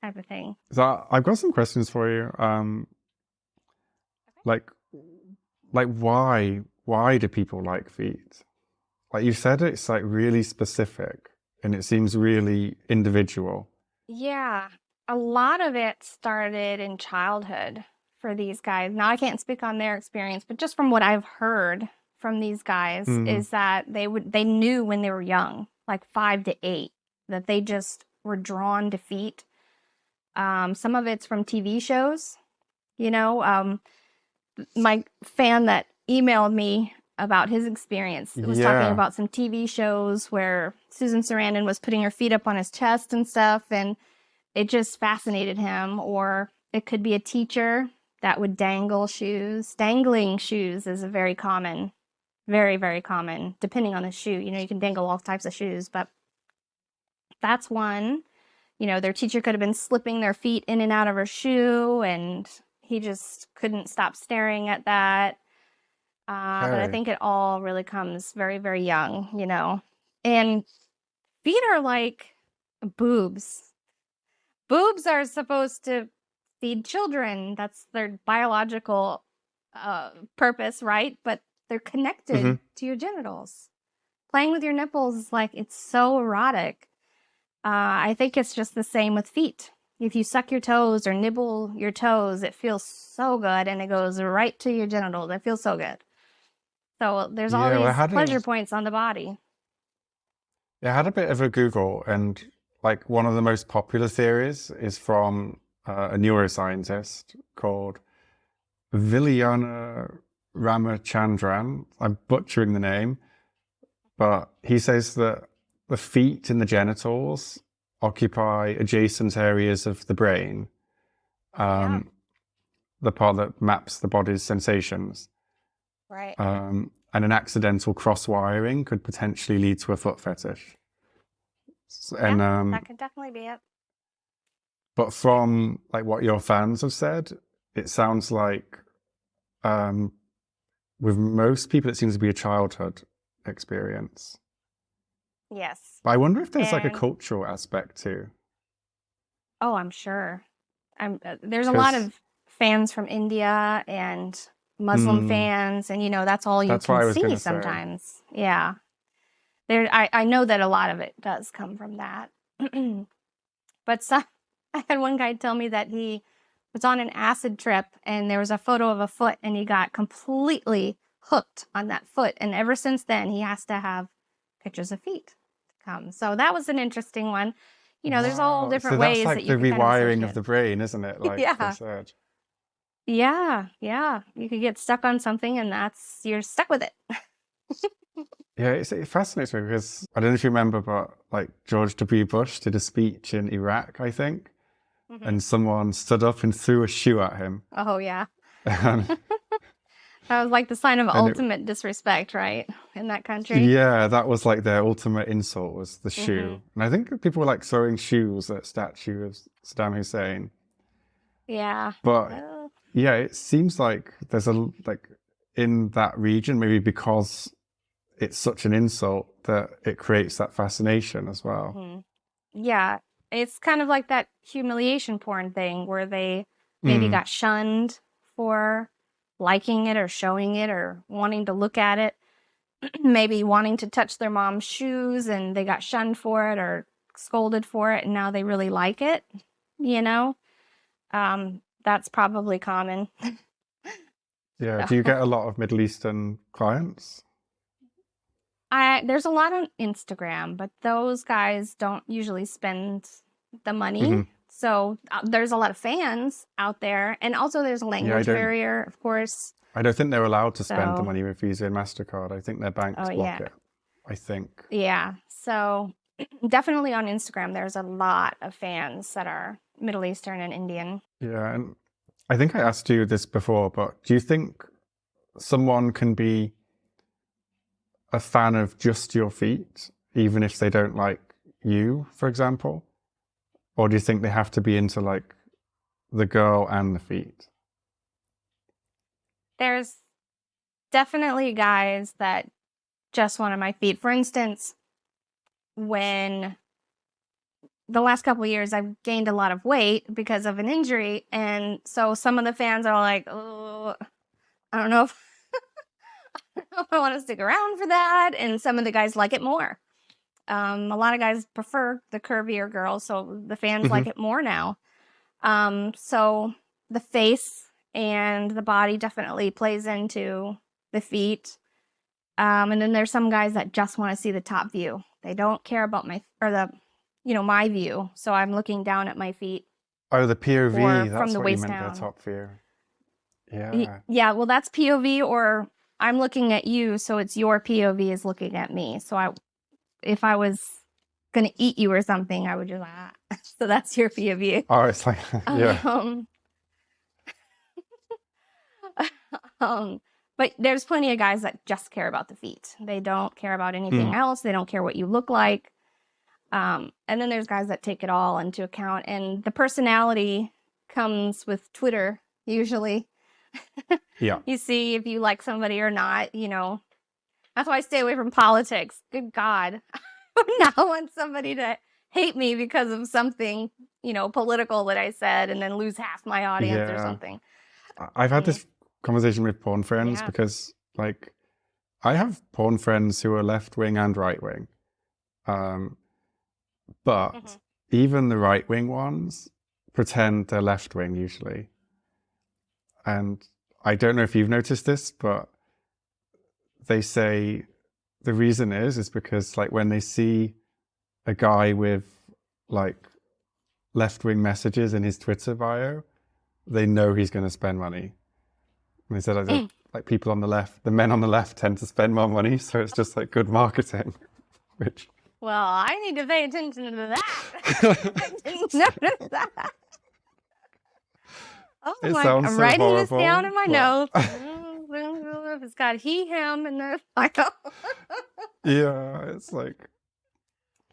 type of thing. So I've got some questions for you. Like why do people like feet? Like you said, it's like really specific and it seems really individual. Yeah, a lot of it started in childhood for these guys. Now, I can't speak on their experience, but just from what I've heard from these guys is that they knew when they were young, like 5 to 8, that they just were drawn to feet. Some of it's from TV shows, you know. My fan that emailed me about his experience was talking about some TV shows where Susan Sarandon was putting her feet up on his chest and stuff, and it just fascinated him. Or it could be a teacher that would dangle shoes. Dangling shoes is a very common, very, very common, depending on the shoe. You know, you can dangle all types of shoes, but that's one. You know, their teacher could have been slipping their feet in and out of her shoe, and he just couldn't stop staring at that. But I think it all really comes very, very young, you know. And feet are like boobs. Boobs are supposed to feed children. That's their biological purpose, right? But they're connected to your genitals. Playing with your nipples is like, it's so erotic. I think it's just the same with feet. If you suck your toes or nibble your toes, it feels so good, and it goes right to your genitals. It feels so good. So there's all these pleasure points on the body. Yeah, I had a bit of a Google, and like one of the most popular theories is from a neuroscientist called Vilayana Ramachandran. I'm butchering the name, but he says that the feet and the genitals occupy adjacent areas of the brain, the part that maps the body's sensations. Right. And an accidental cross-wiring could potentially lead to a foot fetish. And that could definitely be it. But from like what your fans have said, it sounds like with most people it seems to be a childhood experience. Yes. But I wonder if there's like a cultural aspect too. Oh, I'm sure. There's a lot of fans from India and Muslim fans, and you know that's all you can see sometimes. Say. Yeah, I know that a lot of it does come from that. But I had one guy tell me that he was on an acid trip and there was a photo of a foot, and he got completely hooked on that foot, and ever since then he has to have pictures of feet to come. So that was an interesting one. You know, there's all different ways that's like that you the rewiring of the brain, isn't it? Like yeah. they said. Yeah. You could get stuck on something, and you're stuck with it. Yeah, it fascinates me because I don't know if you remember, but like George W. Bush did a speech in Iraq, I think, and someone stood up and threw a shoe at him. Oh yeah. That was like the sign of ultimate disrespect, right? In that country. Yeah, that was like their ultimate insult, was the shoe. And I think people were like throwing shoes at a statue of Saddam Hussein. Yeah. But yeah, it seems like there's in that region, maybe because it's such an insult, that it creates that fascination as well. Yeah. It's kind of like that humiliation porn thing where they maybe got shunned for liking it or showing it or wanting to look at it, maybe wanting to touch their mom's shoes, and they got shunned for it or scolded for it, and now they really like it, you know. That's probably common. Yeah. So. Do you get a lot of Middle Eastern clients? There's a lot on Instagram, but those guys don't usually spend the money. So there's a lot of fans out there, and also there's a language barrier, of course. I don't think they're allowed to spend the money with Visa and MasterCard. I think their banks block it. I think. Yeah. So definitely on Instagram, there's a lot of fans that are Middle Eastern and Indian. Yeah, and I think I asked you this before, but do you think someone can be a fan of just your feet, even if they don't like you, for example? Or do you think they have to be into like the girl and the feet? There's definitely guys that just wanted my feet. For instance, when the last couple of years, I've gained a lot of weight because of an injury. And so some of the fans are like, oh, I don't know if I want to stick around for that. And some of the guys like it more. A lot of guys prefer the curvier girls, so the fans like it more now. So the face and the body definitely plays into the feet. And then there's some guys that just want to see the top view. They don't care about my view. So I'm looking down at my feet. Oh, the POV. Or That's from the what you waist meant, down. their top view. Yeah. Yeah, well, that's POV, or I'm looking at you, so it's your POV is looking at me. So if I was going to eat you or something, I would just, so that's your POV. Oh, it's like, yeah. But there's plenty of guys that just care about the feet. They don't care about anything else. They don't care what you look like. And then there's guys that take it all into account. And the personality comes with Twitter, usually. Yeah. You see if you like somebody or not, That's why I stay away from politics. Good God. I would not want somebody to hate me because of something, political that I said and then lose half my audience or something. I've had this conversation with porn friends because, like, I have porn friends who are left-wing and right-wing. But even the right-wing ones pretend they're left-wing usually. And I don't know if you've noticed this, but they say the reason is because, like, when they see a guy with, like, left-wing messages in his Twitter bio, they know he's going to spend money. And they said, like, people on the left, the men on the left tend to spend more money, so it's just, like, good marketing. Which... Well, I need to pay attention to that. I didn't notice that. Oh, it I'm so writing horrible, this down in my notes. It's got he, him, and then yeah, it's like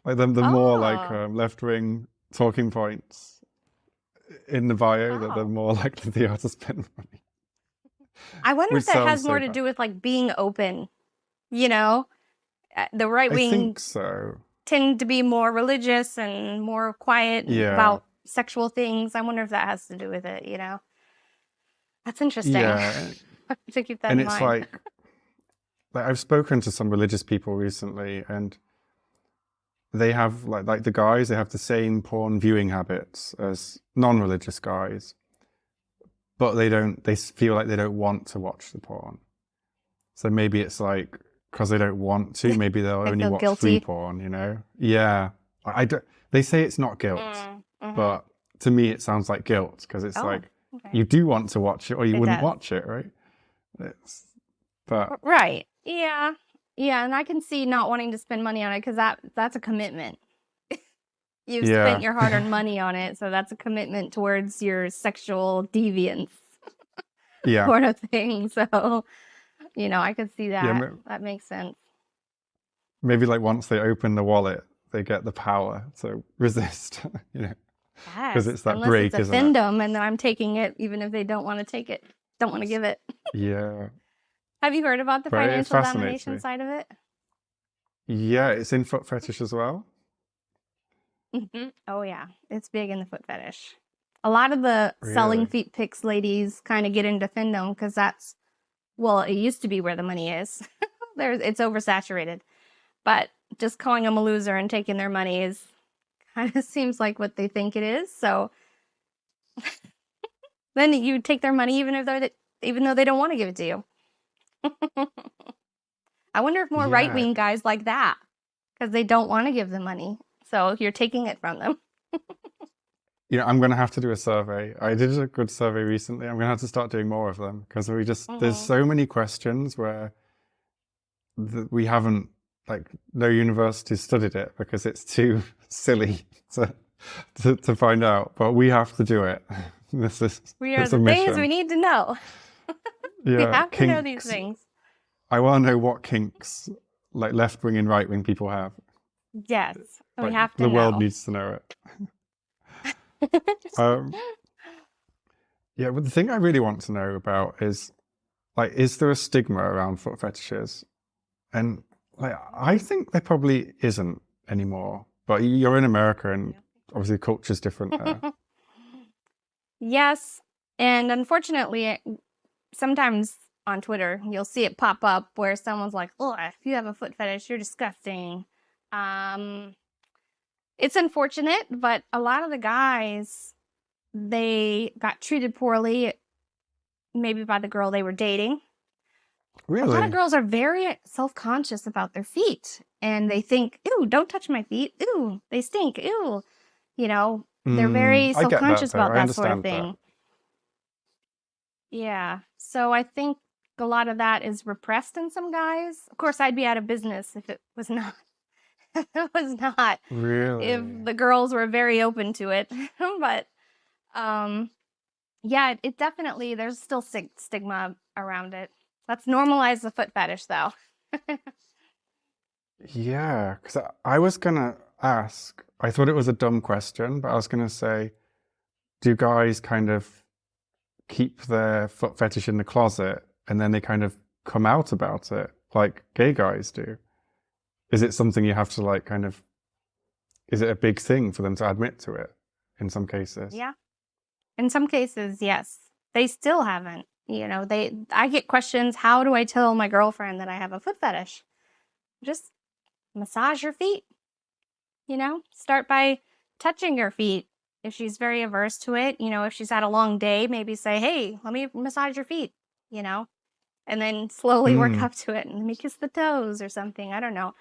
the more like left-wing talking points in the bio, that the more likely they are to spend money. I wonder if that has more to do with like being open. The right wing, I think so, tend to be more religious and more quiet about sexual things. I wonder if that has to do with it. That's interesting. Yeah, to keep that and in it's mind. like I've spoken to some religious people recently, and they have like the guys, they have the same porn viewing habits as non-religious guys, but they feel like they don't want to watch the porn. So maybe it's like because they don't want to, maybe they'll only watch free porn, Yeah. They say it's not guilt, but to me it sounds like guilt because it's you do want to watch it or you wouldn't watch it, right? Right. Yeah. Yeah, and I can see not wanting to spend money on it because that's a commitment. You've spent your hard-earned money on it, so that's a commitment towards your sexual deviance sort of thing. So, I could see that. Yeah, that makes sense. Maybe like once they open the wallet, they get the power to resist, because it's that break, isn't it? Unless it's a findom, and then I'm taking it even if they don't want to take it, don't want to give it. Yeah. Have you heard about the financial domination side of it? Yeah, it's in foot fetish as well. Oh yeah, it's big in the foot fetish. A lot of the selling feet pics ladies kind of get into findom because it used to be where the money is. It's oversaturated, but just calling them a loser and taking their money is kind of seems like what they think it is. So then you take their money even though they don't want to give it to you. I wonder if more right-wing guys like that because they don't want to give the money. So you're taking it from them. I'm going to have to do a survey. I did a good survey recently. I'm going to have to start doing more of them because there's so many questions where we haven't, no university studied it because it's too silly to find out. But we have to do it. We are the things we need to know. We have to know these things. I want to know what kinks left-wing and right-wing people have. Yes, we have to know. The world needs to know it. But the thing I really want to know about is there a stigma around foot fetishes? And I think there probably isn't anymore. But you're in America, and obviously culture's different there. Yes. And unfortunately, sometimes on Twitter, you'll see it pop up where someone's like, oh, if you have a foot fetish, you're disgusting. It's unfortunate, but a lot of the guys, they got treated poorly, maybe by the girl they were dating. Really? A lot of girls are very self-conscious about their feet, and they think, ew, don't touch my feet. Ew, they stink. Ew. You know, they're very I get that, self-conscious though. about I that sort of understand thing. that. Yeah. So I think a lot of that is repressed in some guys. Of course, I'd be out of business if it was not. If it was not. Really? If the girls were very open to it. But yeah, it definitely, there's still stigma around it. Let's normalize the foot fetish, though. Yeah, because I was going to ask, I thought it was a dumb question, but I was going to say, do guys kind of keep their foot fetish in the closet and then they kind of come out about it like gay guys do? Is it something you have to like kind of, is it a big thing for them to admit to it in some cases? Yeah. In some cases, yes. They still haven't. You know, I get questions, how do I tell my girlfriend that I have a foot fetish? Just massage your feet. You know, start by touching her feet. If she's very averse to it, you know, if she's had a long day, maybe say, hey, let me massage your feet, you know, and then slowly work up to it and let me kiss the toes or something. I don't know.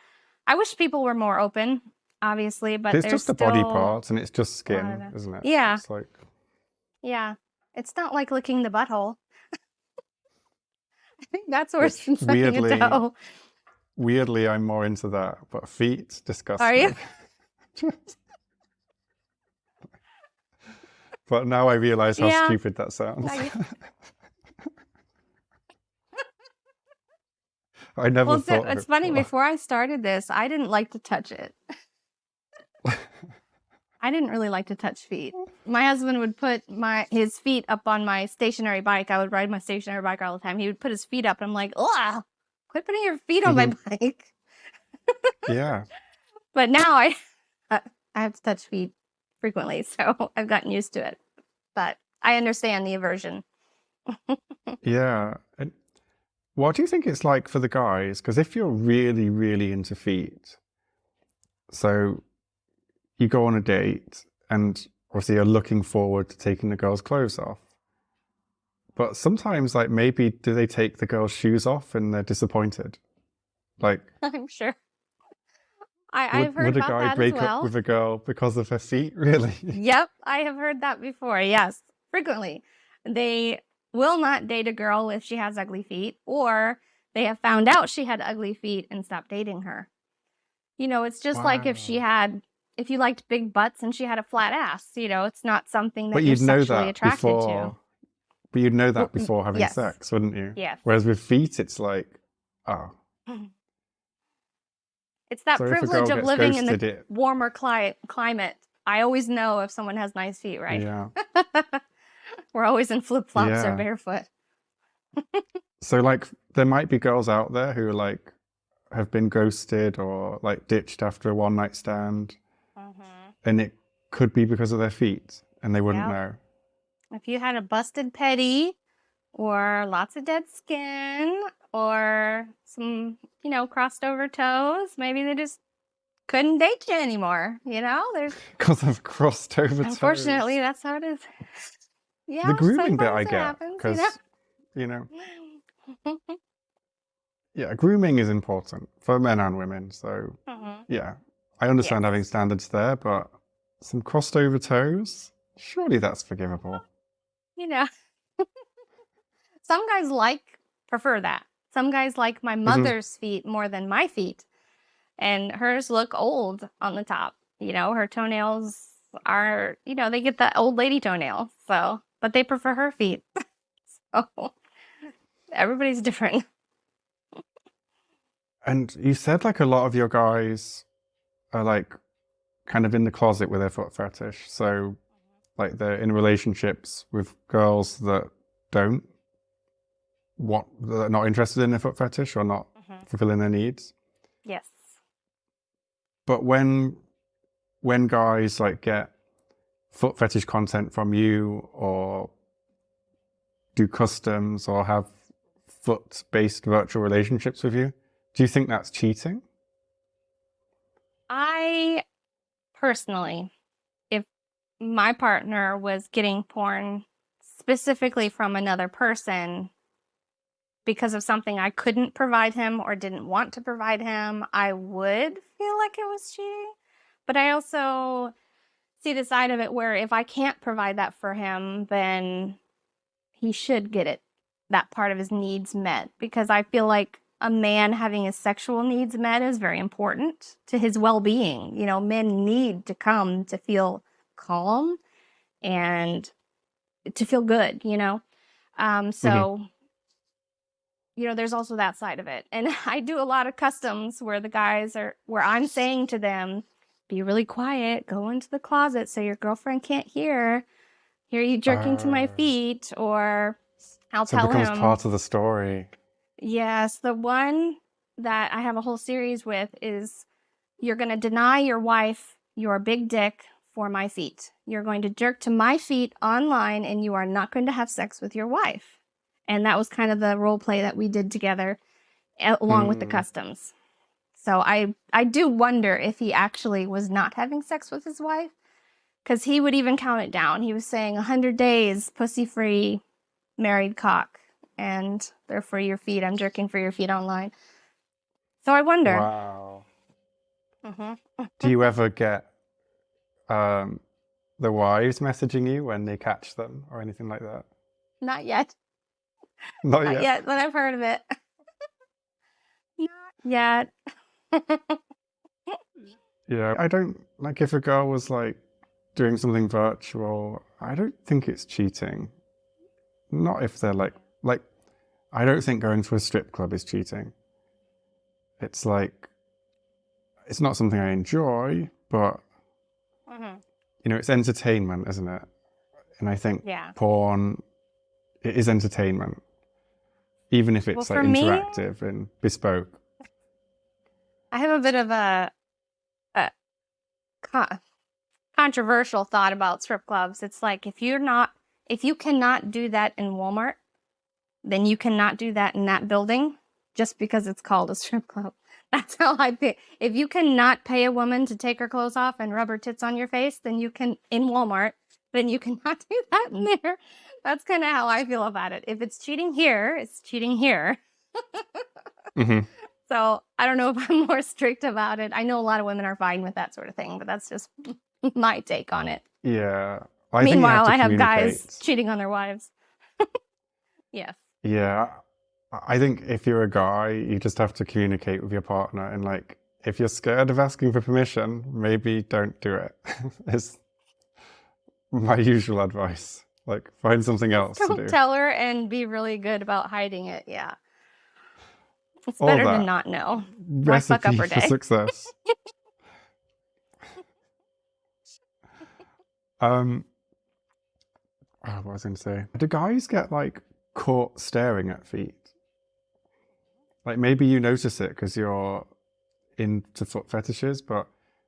I wish people were more open, obviously, but it's just a body part and it's just skin, isn't it? Yeah. It's like... Yeah. It's not like licking the butthole. I think that's worse than sucking a toe. Weirdly, I'm more into that, but feet, disgusting. Are you? But now I realize how stupid that sounds. I never thought it's funny, before I started this, I didn't like to touch it. I didn't really like to touch feet. My husband would put his feet up on my stationary bike. I would ride my stationary bike all the time. He would put his feet up, and I'm like, oh, quit putting your feet on my bike. Yeah. But now I have to touch feet frequently, so I've gotten used to it. But I understand the aversion. Yeah. And what do you think it's like for the guys? Because if you're really, really into feet, so you go on a date and obviously you're looking forward to taking the girl's clothes off. But sometimes, like, maybe do they take the girl's shoes off and they're disappointed? Like, I'm sure. I've heard about that as well. Would a guy break up with a girl because of her feet? Really? Yep, I have heard that before. Yes, frequently. They will not date a girl if she has ugly feet, or they have found out she had ugly feet and stopped dating her. You know, it's just like if you liked big butts and she had a flat ass, you know, it's not something that you're sexually attracted to. But you'd know that before having sex, wouldn't you? Yes. Whereas with feet, it's like, oh. It's that privilege of living in the warmer climate. I always know if someone has nice feet, right? Yeah. We're always in flip-flops or barefoot. So, like, there might be girls out there who, like, have been ghosted or, like, ditched after a one-night stand. And it could be because of their feet, and they wouldn't know. If you had a busted petty or lots of dead skin or some, you know, crossed over toes, maybe they just couldn't date you anymore, you know? Because of crossed over toes. Unfortunately, that's how it is. Yeah, the grooming bit I get, because, you know, yeah, grooming is important for men and women. So, yeah, I understand having standards there, but some crossed over toes, surely that's forgivable. You know, some guys prefer that. Some guys like my mother's feet more than my feet. And hers look old on the top. You know, her toenails are, you know, they get the old lady toenail. So, but they prefer her feet. So, everybody's different. And you said, like, a lot of your guys are, like, kind of in the closet with their foot fetish. So, like, they're in relationships with girls that they're not interested in their foot fetish or not fulfilling their needs. Yes. But when guys, like, get foot fetish content from you or do customs or have foot-based virtual relationships with you, do you think that's cheating? I personally, if my partner was getting porn specifically from another person because of something I couldn't provide him or didn't want to provide him, I would feel like it was cheating. But I also see the side of it where if I can't provide that for him, then he should get it, that part of his needs met, because I feel like a man having his sexual needs met is very important to his well-being. You know, men need to come to feel calm and to feel good, you know? So, you know, there's also that side of it. And I do a lot of customs where the guys are, where I'm saying to them, be really quiet, go into the closet so your girlfriend can't hear you jerking to my feet, or I'll tell him. So it becomes part of the story. Yes, the one that I have a whole series with is, you're going to deny your wife your big dick for my feet. You're going to jerk to my feet online and you are not going to have sex with your wife. And that was kind of the role play that we did together along with the customs. So I do wonder if he actually was not having sex with his wife, because he would even count it down. He was saying 100 days, pussy-free, married cock, and they're for your feet. I'm jerking for your feet online. So I wonder. Wow. Do you ever get the wives messaging you when they catch them or anything like that? Not yet. Not Not yet? yet, but I've heard of it. Not yet. Yeah, I don't, like, if a girl was, like, doing something virtual, I don't think it's cheating. Not if they're, like, I don't think going to a strip club is cheating. It's, like, it's not something I enjoy, but, you know, it's entertainment, isn't it? And I think porn, it is entertainment. Even if it's, like, interactive and bespoke. I have a bit of a controversial thought about strip clubs. It's like, if you cannot do that in Walmart, then you cannot do that in that building just because it's called a strip club. That's how I think. If you cannot pay a woman to take her clothes off and rub her tits on your face, then you can, in Walmart, then you cannot do that in there. That's kind of how I feel about it. If it's cheating here, it's cheating here. So I don't know if I'm more strict about it. I know a lot of women are fine with that sort of thing, but that's just my take on it. Yeah. Meanwhile, I have guys cheating on their wives. Yes. Yeah. I think if you're a guy, you just have to communicate with your partner. And, like, if you're scared of asking for permission, maybe don't do it. It's my usual advice. Like, find something else to do. Don't tell her and be really good about hiding it. Yeah. It's better to not know. Recipe for success. What was I going to say? Do guys get, like, caught staring at feet? Like, maybe you notice it because you're into foot fetishes, but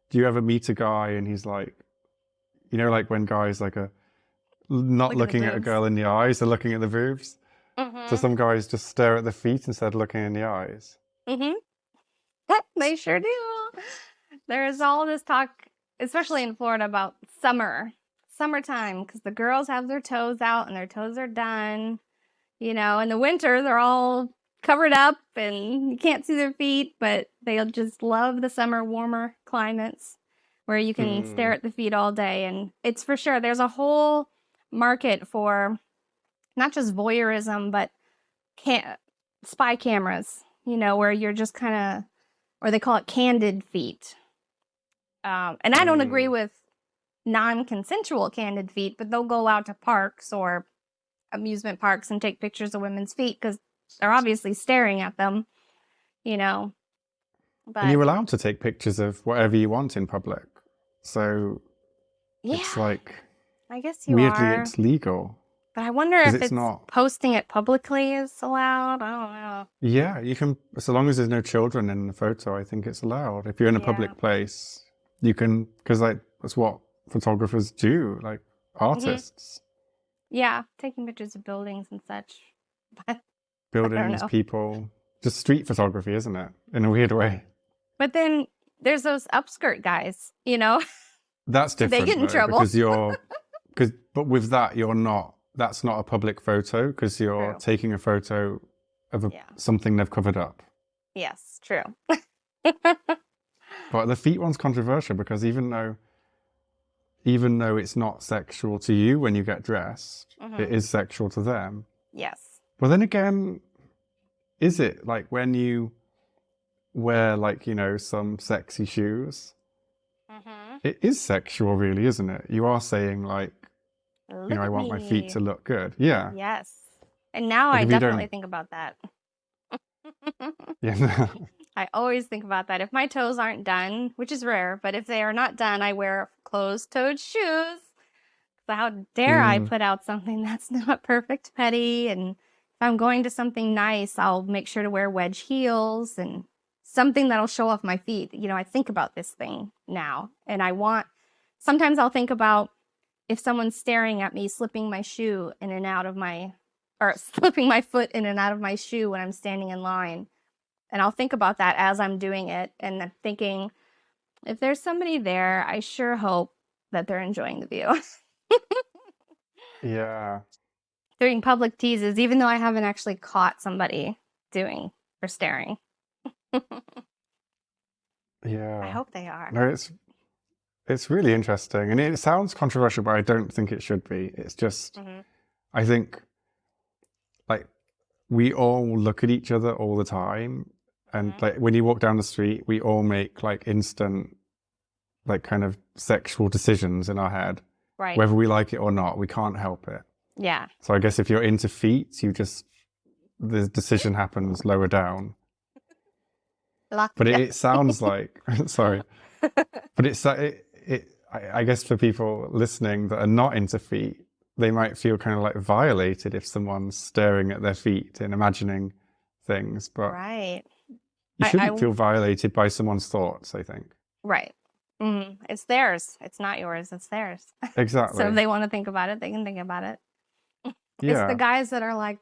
do you ever meet a guy and he's like, you know, like when guys like are not looking at a girl in the eyes, they're looking at the boobs? So some guys just stare at the feet instead of looking in the eyes. They sure do. There's all this talk, especially in Florida, about summertime, because the girls have their toes out and their toes are done. You know, in the winter, they're all covered up and you can't see their feet, but they'll just love the summer, warmer climates where you can stare at the feet all day. And it's for sure, there's a whole market for not just voyeurism, but spy cameras, you know, where you're just kind of, or they call it candid feet. And I don't agree with non-consensual candid feet, but they'll go out to parks or amusement parks and take pictures of women's feet because they're obviously staring at them, you know. But, and you're allowed to take pictures of whatever you want in public. So it's like, I guess you weirdly, are. it's legal. But I wonder if it's not. Posting it publicly is allowed. I don't know. Yeah, you can, so long as there's no children in the photo, I think it's allowed. If you're in a public place, you can, because like that's what photographers do, like artists. Yeah, taking pictures of buildings and such. But Buildings, I don't know. people, just street photography, isn't it? In a weird way. But then there's those upskirt guys, you know? That's different, They get in though, trouble. but with that, that's not a public photo because you're True. taking a photo of something they've covered up. Yes, true. But the feet one's controversial because even though it's not sexual to you when you get dressed, it is sexual to them. Yes. But then again, is it like when you wear like, some sexy shoes? It is sexual, really, isn't it? You are saying like, I want my feet to look good. Yeah. Yes. And now like I definitely think about that. Yeah. I always think about that. If my toes aren't done, which is rare, but if they are not done, I wear closed-toed shoes. So how dare I put out something that's not perfect petty? And if I'm going to something nice, I'll make sure to wear wedge heels and something that'll show off my feet. I think about this thing now. And sometimes I'll think about if someone's staring at me, slipping my shoe in and out of or slipping my foot in and out of my shoe when I'm standing in line. And I'll think about that as I'm doing it. And I'm thinking, if there's somebody there, I sure hope that they're enjoying the view. Yeah. Doing public teases, even though I haven't actually caught somebody doing or staring. Yeah. I hope they are. No, it's really interesting. And it sounds controversial, but I don't think it should be. It's just, I think, like, we all look at each other all the time. And like when you walk down the street, we all make like instant, like kind of sexual decisions in our head. Right. Whether we like it or not, we can't help it. Yeah. So I guess if you're into feet, the decision happens lower down. But it sounds like, sorry, but I guess for people listening that are not into feet, they might feel kind of like violated if someone's staring at their feet and imagining things. But right. You shouldn't feel violated by someone's thoughts, I think. Right. It's theirs. It's not yours. It's theirs. Exactly. So if they want to think about it, they can think about it. Yeah. It's the guys that are like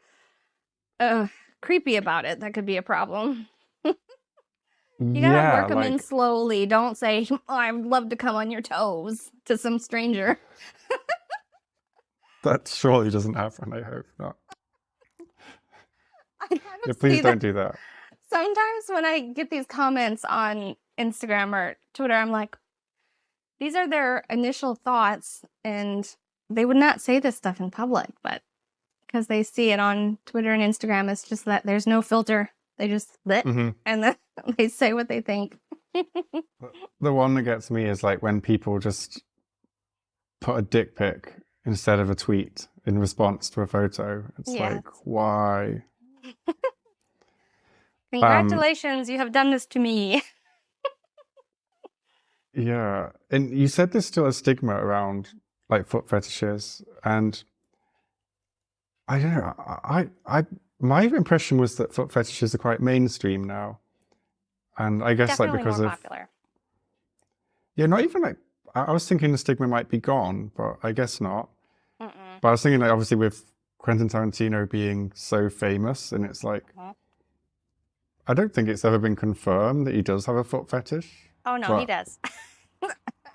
creepy about it that could be a problem. You gotta work them in slowly. Don't say, I'd love to come on your toes to some stranger. That surely doesn't happen, I hope not. Please don't do that. Sometimes when I get these comments on Instagram or Twitter, I'm like, these are their initial thoughts, and they would not say this stuff in public, but because they see it on Twitter and Instagram, it's just that there's no filter. They just and then they say what they think. The one that gets me is like when people just put a dick pic instead of a tweet in response to a photo. It's like, why? Congratulations, you have done this to me. Yeah. And you said there's still a stigma around like foot fetishes. And I don't know. My impression was that foot fetishes are quite mainstream now. And I guess definitely like because more of popular. Yeah, not even like I was thinking the stigma might be gone, but I guess not. But I was thinking like obviously with Quentin Tarantino being so famous, and it's like I don't think it's ever been confirmed that he does have a foot fetish. Oh no, he does.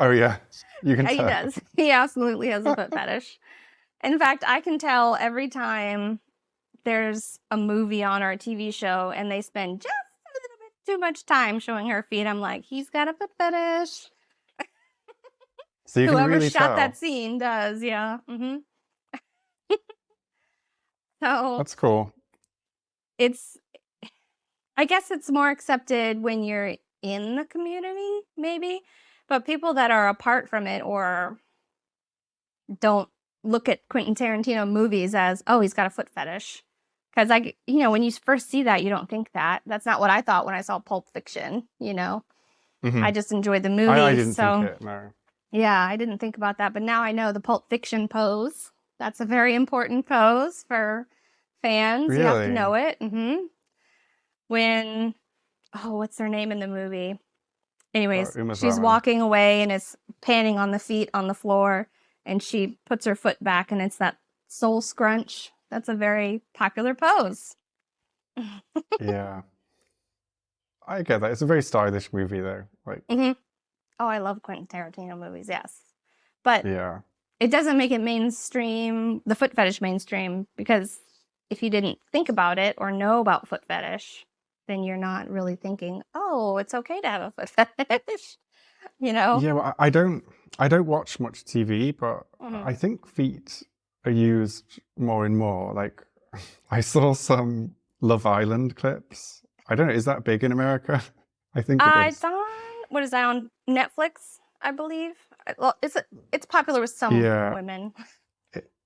Oh yeah, you can tell. He does. He absolutely has a foot fetish. In fact, I can tell every time there's a movie on or a TV show and they spend just a little bit too much time showing her feet. I'm like, he's got a foot fetish. So you Whoever can really shot tell. that scene does, yeah. So that's cool. I guess it's more accepted when you're in the community, maybe. But people that are apart from it or don't look at Quentin Tarantino movies as, oh, he's got a foot fetish. Because when you first see that, you don't think that. That's not what I thought when I saw Pulp Fiction, I just enjoyed the movie. I didn't think it, no. Yeah, I didn't think about that. But now I know the Pulp Fiction pose. That's a very important pose for fans. Really? You have to know it. When, what's their name in the movie? Anyways, Uma's she's ramen. walking away and it's panning on the feet on the floor, and she puts her foot back, and it's that soul scrunch. That's a very popular pose. Yeah. I get that. It's a very stylish movie, though. Like, Oh, I love Quentin Tarantino movies, yes. But yeah. it doesn't make it mainstream, the foot fetish mainstream, because if you didn't think about it or know about foot fetish, then you're not really thinking, oh, it's okay to have a foot fetish, you know? Yeah, well, I don't watch much TV, but I think feet are used more and more. Like, I saw some Love Island clips. I don't know, is that big in America? I think it is. It's on, what is that, on Netflix, I believe? Well, it's popular with some women.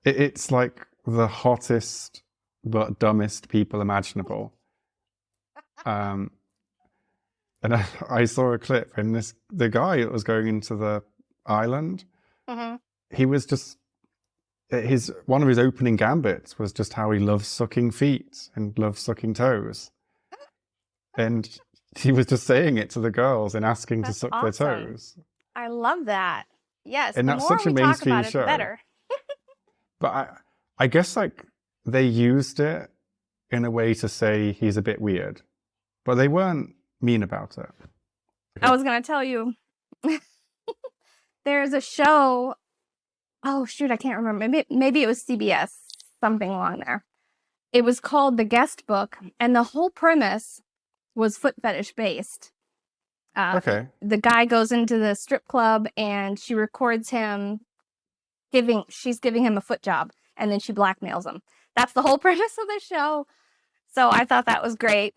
It's like the hottest but dumbest people imaginable. And I saw a clip, and the guy that was going into the island, he was just one of his opening gambits was just how he loves sucking feet and loves sucking toes, and he was just saying it to the girls and asking to suck their toes. I love that. Yes, And the that's more such a we talk mainstream about it, show. the better. But I guess like they used it in a way to say he's a bit weird, but they weren't mean about it. I was going to tell you, there's a show, oh shoot, I can't remember. Maybe it was CBS, something along there. It was called The Guest Book, and the whole premise was foot fetish based. Okay. The guy goes into the strip club and she records him she's giving him a foot job, and then she blackmails him. That's the whole premise of the show. So I thought that was great.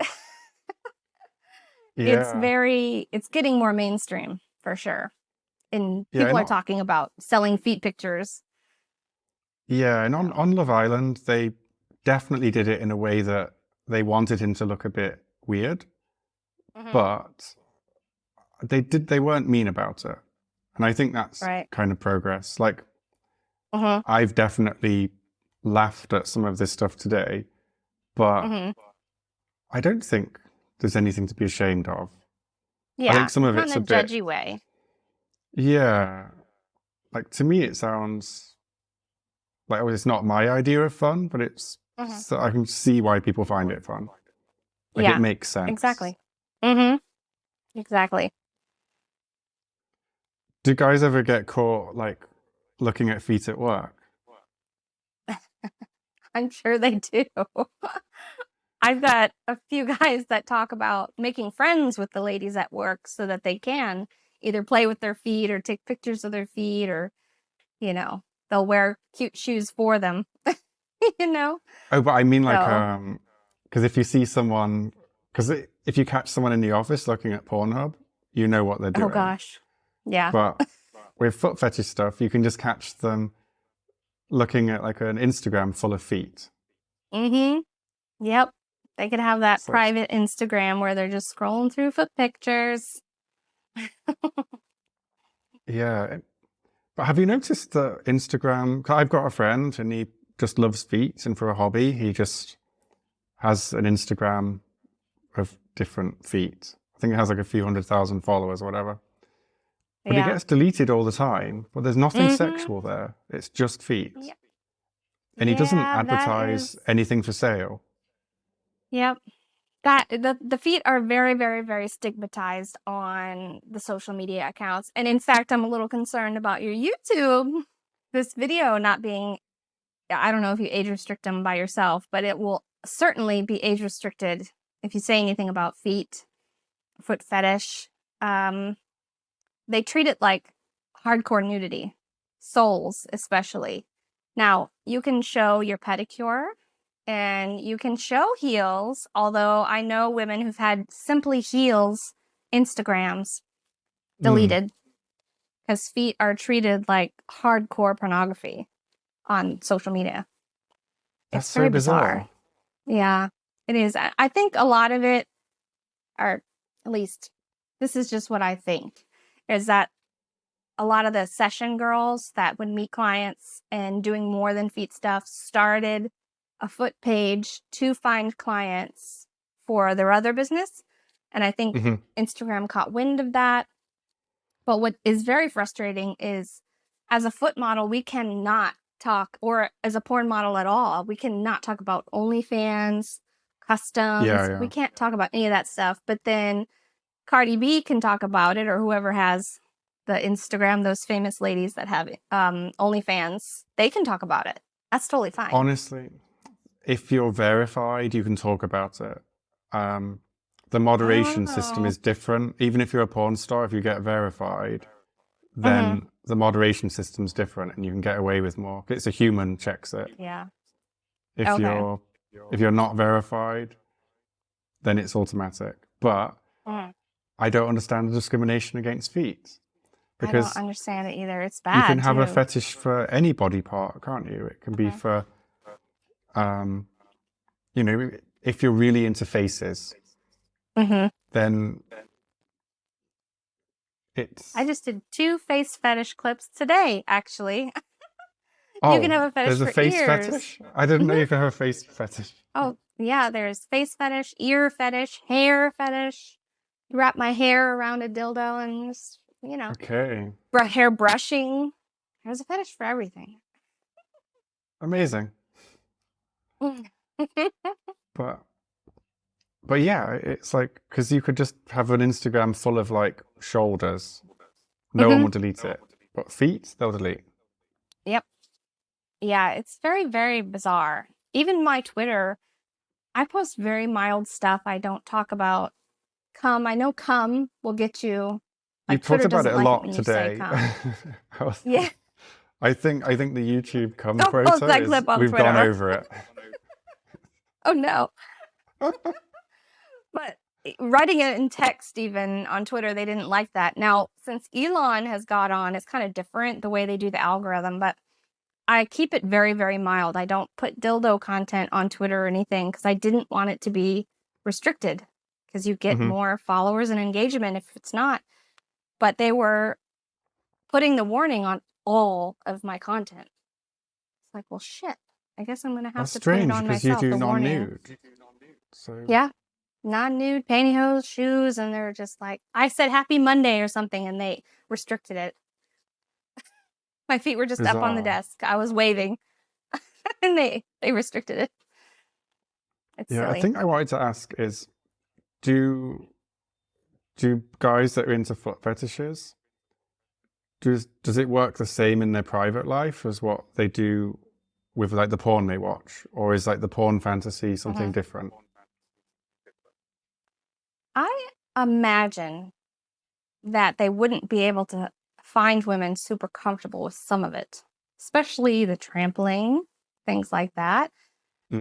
Yeah. It's getting more mainstream for sure. And people are talking about selling feet pictures. Yeah, and on Love Island, they definitely did it in a way that they wanted him to look a bit weird, but they weren't mean about it. And I think that's kind of progress. Like, I've definitely laughed at some of this stuff today, but I don't think there's anything to be ashamed of. Yeah, I think some of it's a bit judgy way. Yeah, like to me, it sounds like it's not my idea of fun, but it's so I can see why people find it fun. Like it makes sense. Exactly. Exactly. Do guys ever get caught like looking at feet at work? I'm sure they do. I've got a few guys that talk about making friends with the ladies at work so that they can either play with their feet or take pictures of their feet, or, you know, they'll wear cute shoes for them, you know? Oh, but I mean like, because if you see someone, because if you catch someone in the office looking at Pornhub, you know what they're doing. Oh, gosh. Yeah. But with foot fetish stuff, you can just catch them looking at like an Instagram full of feet. Yep. They could have that private Instagram where they're just scrolling through foot pictures. Yeah. But have you noticed that Instagram, I've got a friend and he just loves feet, and for a hobby, he just has an Instagram of different feet. I think it has like a few 100,000 followers or whatever. But it gets deleted all the time, but there's nothing sexual there. It's just feet. Yep. And he doesn't advertise anything for sale. Yep. The feet are very, very, very stigmatized on the social media accounts. And in fact, I'm a little concerned about your YouTube, this video not being, I don't know if you age restrict them by yourself, but it will certainly be age restricted if you say anything about feet, foot fetish. They treat it like hardcore nudity, soles especially. Now, you can show your pedicure and you can show heels, although I know women who've had simply heels Instagrams deleted because feet are treated like hardcore pornography on social media. That's it's very so bizarre. Yeah, it is. I think a lot of it, or at least this is just what I think, is that a lot of the session girls that would meet clients and doing more than feet stuff started a foot page to find clients for their other business. And I think Instagram caught wind of that But what is very frustrating is, as a foot model, we cannot talk, or as a porn model at all, we cannot talk about OnlyFans, customs. Yeah. We can't talk about any of that stuff. But then Cardi B can talk about it, or whoever has the Instagram, those famous ladies that have OnlyFans, they can talk about it. That's totally fine. Honestly, if you're verified, you can talk about it. The moderation system is different. Even if you're a porn star, if you get verified, then the moderation system's different and you can get away with more. It's a human checks it. Yeah. If you're not verified, then it's automatic. But I don't understand the discrimination against feet. Because I don't understand it either. It's bad. You can have a fetish for any body part, can't you? It can be for, you know, if you're really into faces, then it's... I just did 2 face fetish clips today, actually. Oh, you can have a fetish there's a for face ears. fetish? I didn't know you could have a face fetish. Oh, yeah, there's face fetish, ear fetish, hair fetish. Wrap my hair around a dildo and just, you know. Okay. Hair brushing. There's a fetish for everything. Amazing. But yeah, it's like, because you could just have an Instagram full of like shoulders. No one will delete it. But feet, they'll delete. Yep. Yeah, it's very, very bizarre. Even my Twitter, I post very mild stuff. I don't talk about cum. I know cum will get you. You talked about it a lot today. Yeah. I think the YouTube cum Don't quota post that clip on we've Twitter. gone over it. Oh no. But writing it in text, even on Twitter, they didn't like that. Now, since Elon has got on, it's kind of different the way they do the algorithm, but I keep it very, very mild. I don't put dildo content on Twitter or anything because I didn't want it to be restricted, because you get more followers and engagement if it's not. But they were putting the warning on all of my content. It's like, well, shit. I guess I'm going to have to put it on myself. That's strange, because you do non-nude. So... Yeah. Non-nude, pantyhose, shoes, and they're just like, I said happy Monday or something, and they restricted it. My feet were just up on the desk. I was waving, and they restricted it. It's silly. I think I wanted to ask is, do guys that are into foot fetishes, does it work the same in their private life as what they do with like the porn they watch? Or is like the porn fantasy something different? I imagine that they wouldn't be able to find women super comfortable with some of it, especially the trampling, things like that.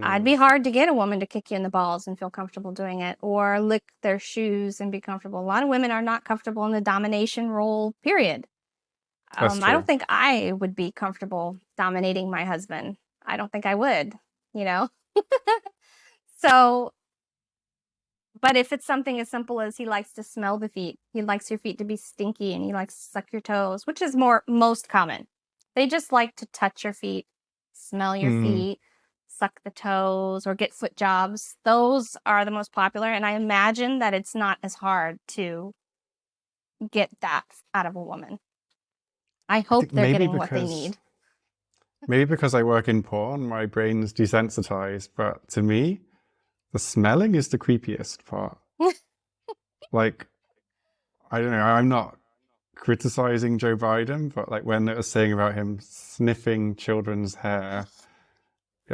I'd be hard to get a woman to kick you in the balls and feel comfortable doing it, or lick their shoes and be comfortable. A lot of women are not comfortable in the domination role, period. I don't think I would be comfortable dominating my husband. I don't think I would, you know? So... But if it's something as simple as he likes to smell the feet, he likes your feet to be stinky, and he likes to suck your toes, which is most common. They just like to touch your feet, smell your feet, suck the toes, or get foot jobs. Those are the most popular, and I imagine that it's not as hard to get that out of a woman. I hope they're getting what they need. Maybe because I work in porn, my brain's desensitized, but to me, the smelling is the creepiest part. Like, I don't know, I'm not criticizing Joe Biden, but like when it was saying about him sniffing children's hair,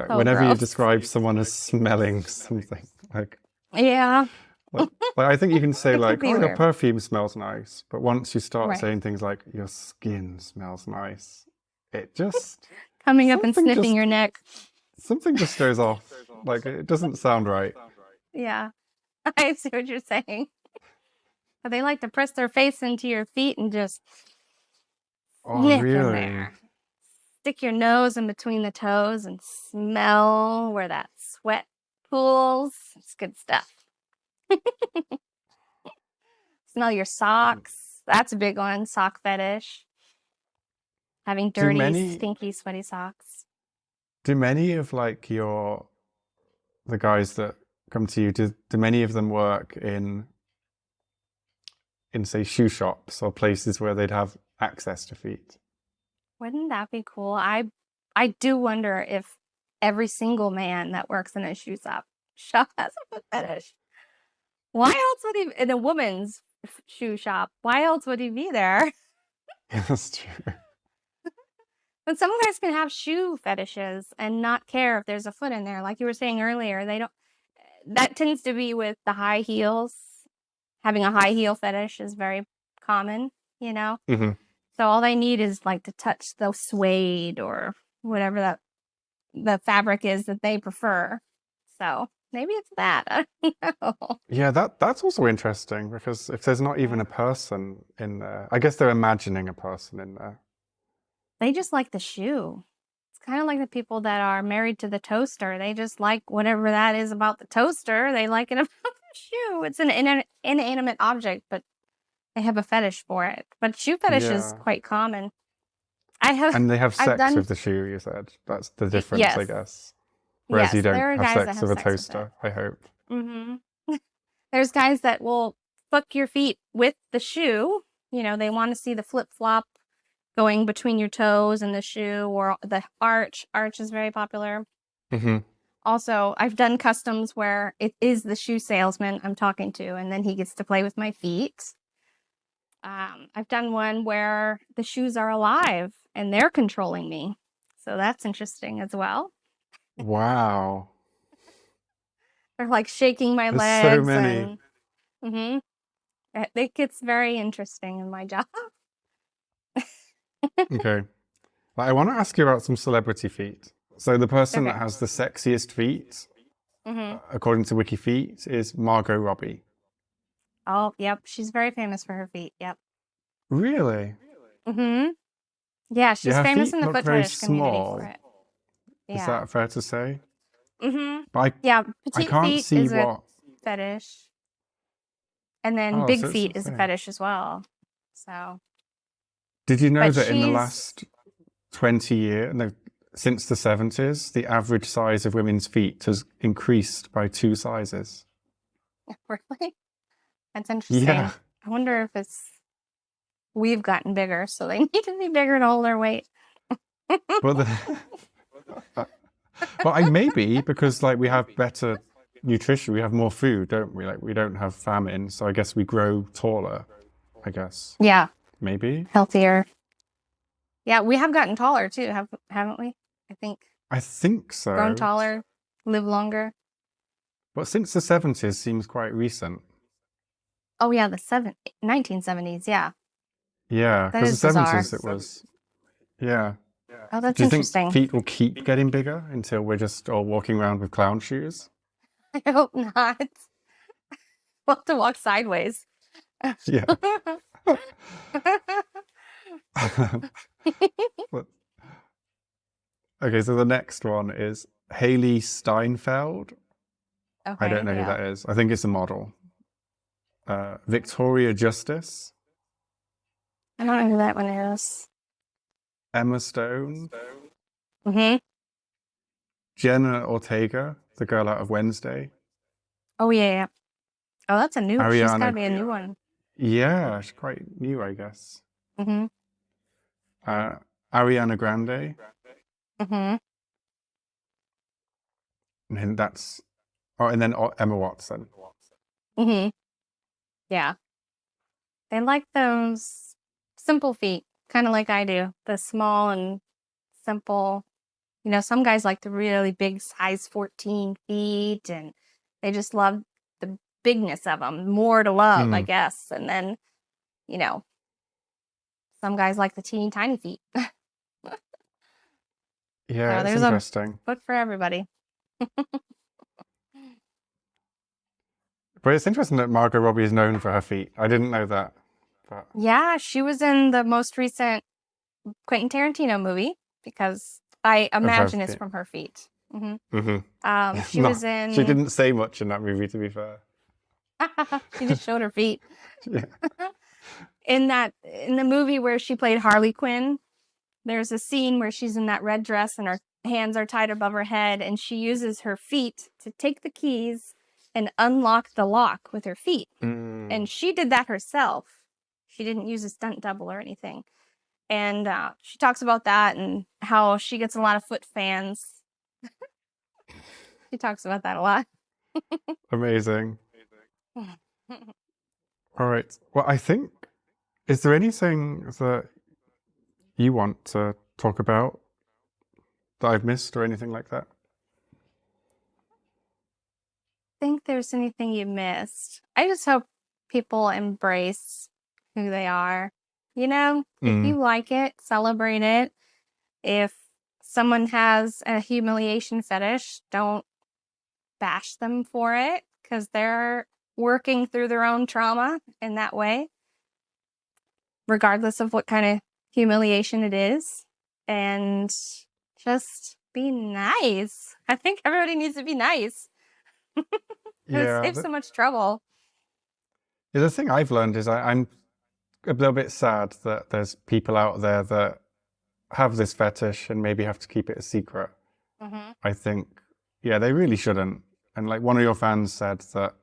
whenever you describe someone as smelling something, like... Yeah. Like I think you can say like, oh, your perfume smells nice. But once you start saying things like, your skin smells nice, it just... Coming up and sniffing your neck. Something just goes off. Like, it doesn't sound right. Yeah, I see what you're saying. But they like to press their face into your feet and just sniff in there. Stick your nose in between the toes and smell where that sweat pools. It's good stuff. Smell your socks. That's a big one. Sock fetish. Having dirty, stinky, sweaty socks. Do many of like the guys that come to you, do many of them work in in, say, shoe shops or places where they'd have access to feet. Wouldn't that be cool? I do wonder if every single man that works in a shoe shop has a foot fetish. Why else would he, in a woman's shoe shop, why else would he be there? Yeah, that's true. But some guys can have shoe fetishes and not care if there's a foot in there. Like you were saying earlier, that tends to be with the high heels. Having a high heel fetish is very common, you know? Mm-hmm. So all they need is like to touch the suede or whatever the fabric is that they prefer. So maybe it's that. I don't know. Yeah, that's also interesting because if there's not even a person in there, I guess they're imagining a person in there. They just like the shoe. It's kind of like the people that are married to the toaster. They just like whatever that is about the toaster. They like it about the shoe. It's an inanimate object, but they have a fetish for it. But shoe fetish is quite common. And they have sex with the shoe, you said. That's the difference, I guess. Whereas you don't have sex with a toaster, I hope. Mm-hmm. There's guys that will fuck your feet with the shoe. You know, they want to see the flip-flop going between your toes and the shoe, or the arch. Arch is very popular. Mm-hmm. Also, I've done customs where it is the shoe salesman I'm talking to, and then he gets to play with my feet. I've done one where the shoes are alive and they're controlling me. So that's interesting as well. Wow. They're like shaking my There's legs. so many. It gets very interesting in my job. Okay. I want to ask you about some celebrity feet. So the person that has the sexiest feet, according to WikiFeet, is Margo Robbie. Oh, yep. She's very famous for her feet. Yep. Really? Mm-hmm. Yeah, she's famous in the foot fetish community small. for it. Yeah. Is that fair to say? Mm-hmm. But petite can't feet see is what... a fetish. And then big feet is a fetish as well. So. Did you know that in the last 20 years, no, since the 70s, the average size of women's feet has increased by 2 sizes? Really? That's interesting. Yeah. I wonder if we've gotten bigger, so they need to be bigger to hold their weight. Well, maybe because we have better nutrition, we have more food, don't we? We don't have famine, so I guess we grow taller, I guess. Yeah. Maybe. Healthier. Yeah, we have gotten taller too, haven't we? I think so. Grown taller, live longer. But since the 70s seems quite recent. Oh yeah, the 1970s, yeah. Yeah, because the 70s it was. Yeah. Oh, that's Do interesting. you think feet will keep getting bigger until we're just all walking around with clown shoes? I hope not. We'll have to walk sideways. Yeah. Okay, so the next one is Haley Steinfeld. Okay, I don't know who that is. I think it's a model. Victoria Justice. I don't know who that one is. Emma Stone. Mm-hmm. Jenna Ortega, the girl out of Wednesday. Oh, yeah. Oh, that's a new one. She's got to be a new one. Yeah, she's quite new, I guess. Mm-hmm. Ariana Grande. Mm-hmm. And that's... Oh, and then Emma Watson. Mm-hmm. Yeah. They like those simple feet, kind of like I do. The small and simple. You know, some guys like the really big size 14 feet, and they just love the bigness of them. More to love, I guess. And then, you know, some guys like the teeny tiny feet. Yeah, so it's interesting. Foot for everybody. But it's interesting that Margo Robbie is known for her feet. I didn't know that. But... Yeah, she was in the most recent Quentin Tarantino movie because I imagine it's from her feet. Mm-hmm. Mm-hmm. She was in... She didn't say much in that movie, to be fair. She just showed her feet. Yeah. In the movie where she played Harley Quinn, there's a scene where she's in that red dress and her hands are tied above her head, and she uses her feet to take the keys and unlock the lock with her feet. And she did that herself. She didn't use a stunt double or anything. And she talks about that and how she gets a lot of foot fans. She talks about that a lot. Amazing. All right. Well, I think, is there anything that you want to talk about that I've missed or anything like that? Think there's anything you missed. I just hope people embrace who they are. You know, if you like it, celebrate it. If someone has a humiliation fetish, don't bash them for it, because they're working through their own trauma in that way, regardless of what kind of humiliation it is. And just be nice. I think everybody needs to be nice. Yeah. It saves so much trouble. Yeah, the thing I've learned is I'm a little bit sad that there's people out there that have this fetish and maybe have to keep it a secret. I think, yeah, they really shouldn't. And like one of your fans said that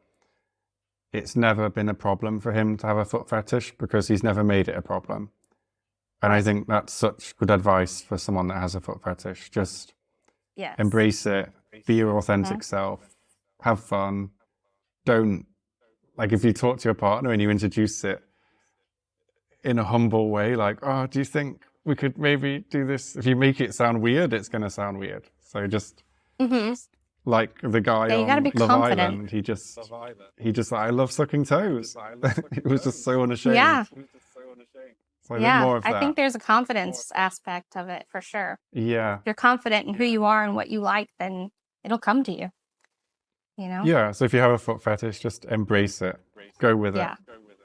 it's never been a problem for him to have a foot fetish because he's never made it a problem. And I think that's such good advice for someone that has a foot fetish. Just embrace it, be your authentic self, have fun. Don't, like if you talk to your partner and you introduce it in a humble way, like, oh, do you think we could maybe do this? If you make it sound weird, it's going to sound weird. So just like the guy on Love Island, he just like, I love sucking toes. It was just so unashamed. Yeah. So more of that. I think there's a confidence aspect of it for sure. Yeah. If you're confident in who you are and what you like, then it'll come to you. You know? Yeah. So if you have a foot fetish, just embrace it. Go with it.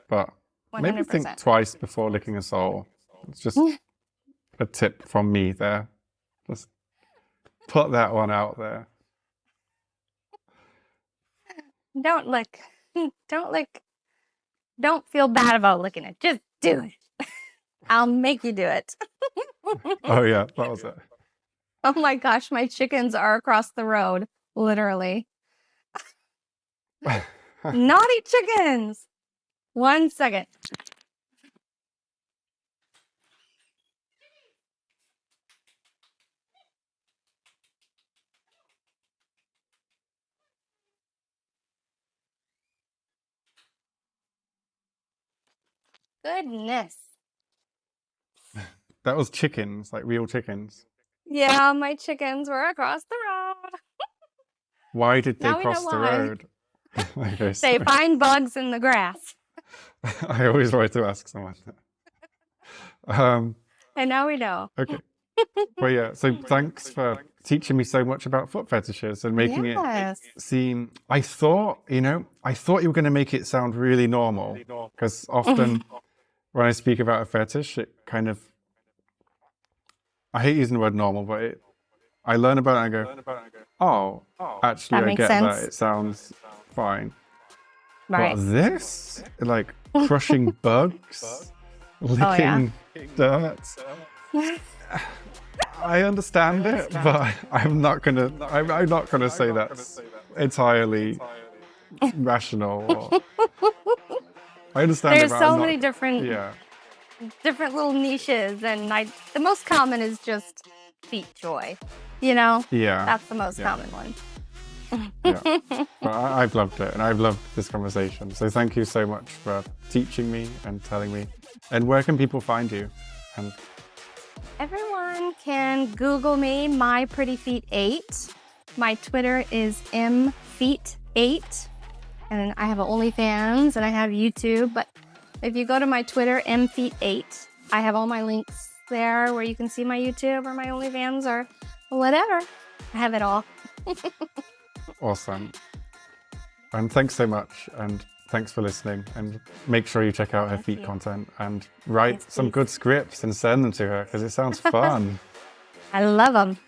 But 100%. Maybe think twice before licking a sole. It's just a tip from me there. Just put that one out there. Don't lick. Don't lick. Don't feel bad about licking it. Just do it. I'll make you do it. Oh, yeah. That was it. Oh, my gosh. My chickens are across the road. Literally. Naughty chickens. 1 second. Goodness. That was chickens, like real chickens. Yeah, my chickens were across the road. Why did they cross the road? Okay, they find bugs in the grass. I always wanted to ask someone that. And now we know. Okay. Well, yeah, so thanks for teaching me so much about foot fetishes and making it seem, I thought you were going to make it sound really normal, because often when I speak about a fetish, it kind of, I hate using the word normal, but I learn about it and I go, oh, actually I get that, it sounds fine. Right. But this, like crushing bugs, licking dirt, I understand it, but I'm not gonna say that's entirely rational. Or, I understand. There's so many different little niches, and the most common is just feet joy. You know, that's the most common one. But I've loved it, and I've loved this conversation. So thank you so much for teaching me and telling me. And where can people find you? And everyone can Google me, My Pretty Feet 8. My Twitter is mfeet8, and I have OnlyFans and I have YouTube. But if you go to my Twitter, mfeet8, I have all my links there where you can see my YouTube or my OnlyFans or whatever. I have it all. Awesome. And thanks so much. And thanks for listening. And make sure you check out her feet content and write some good scripts and send them to her, because it sounds fun. I love them.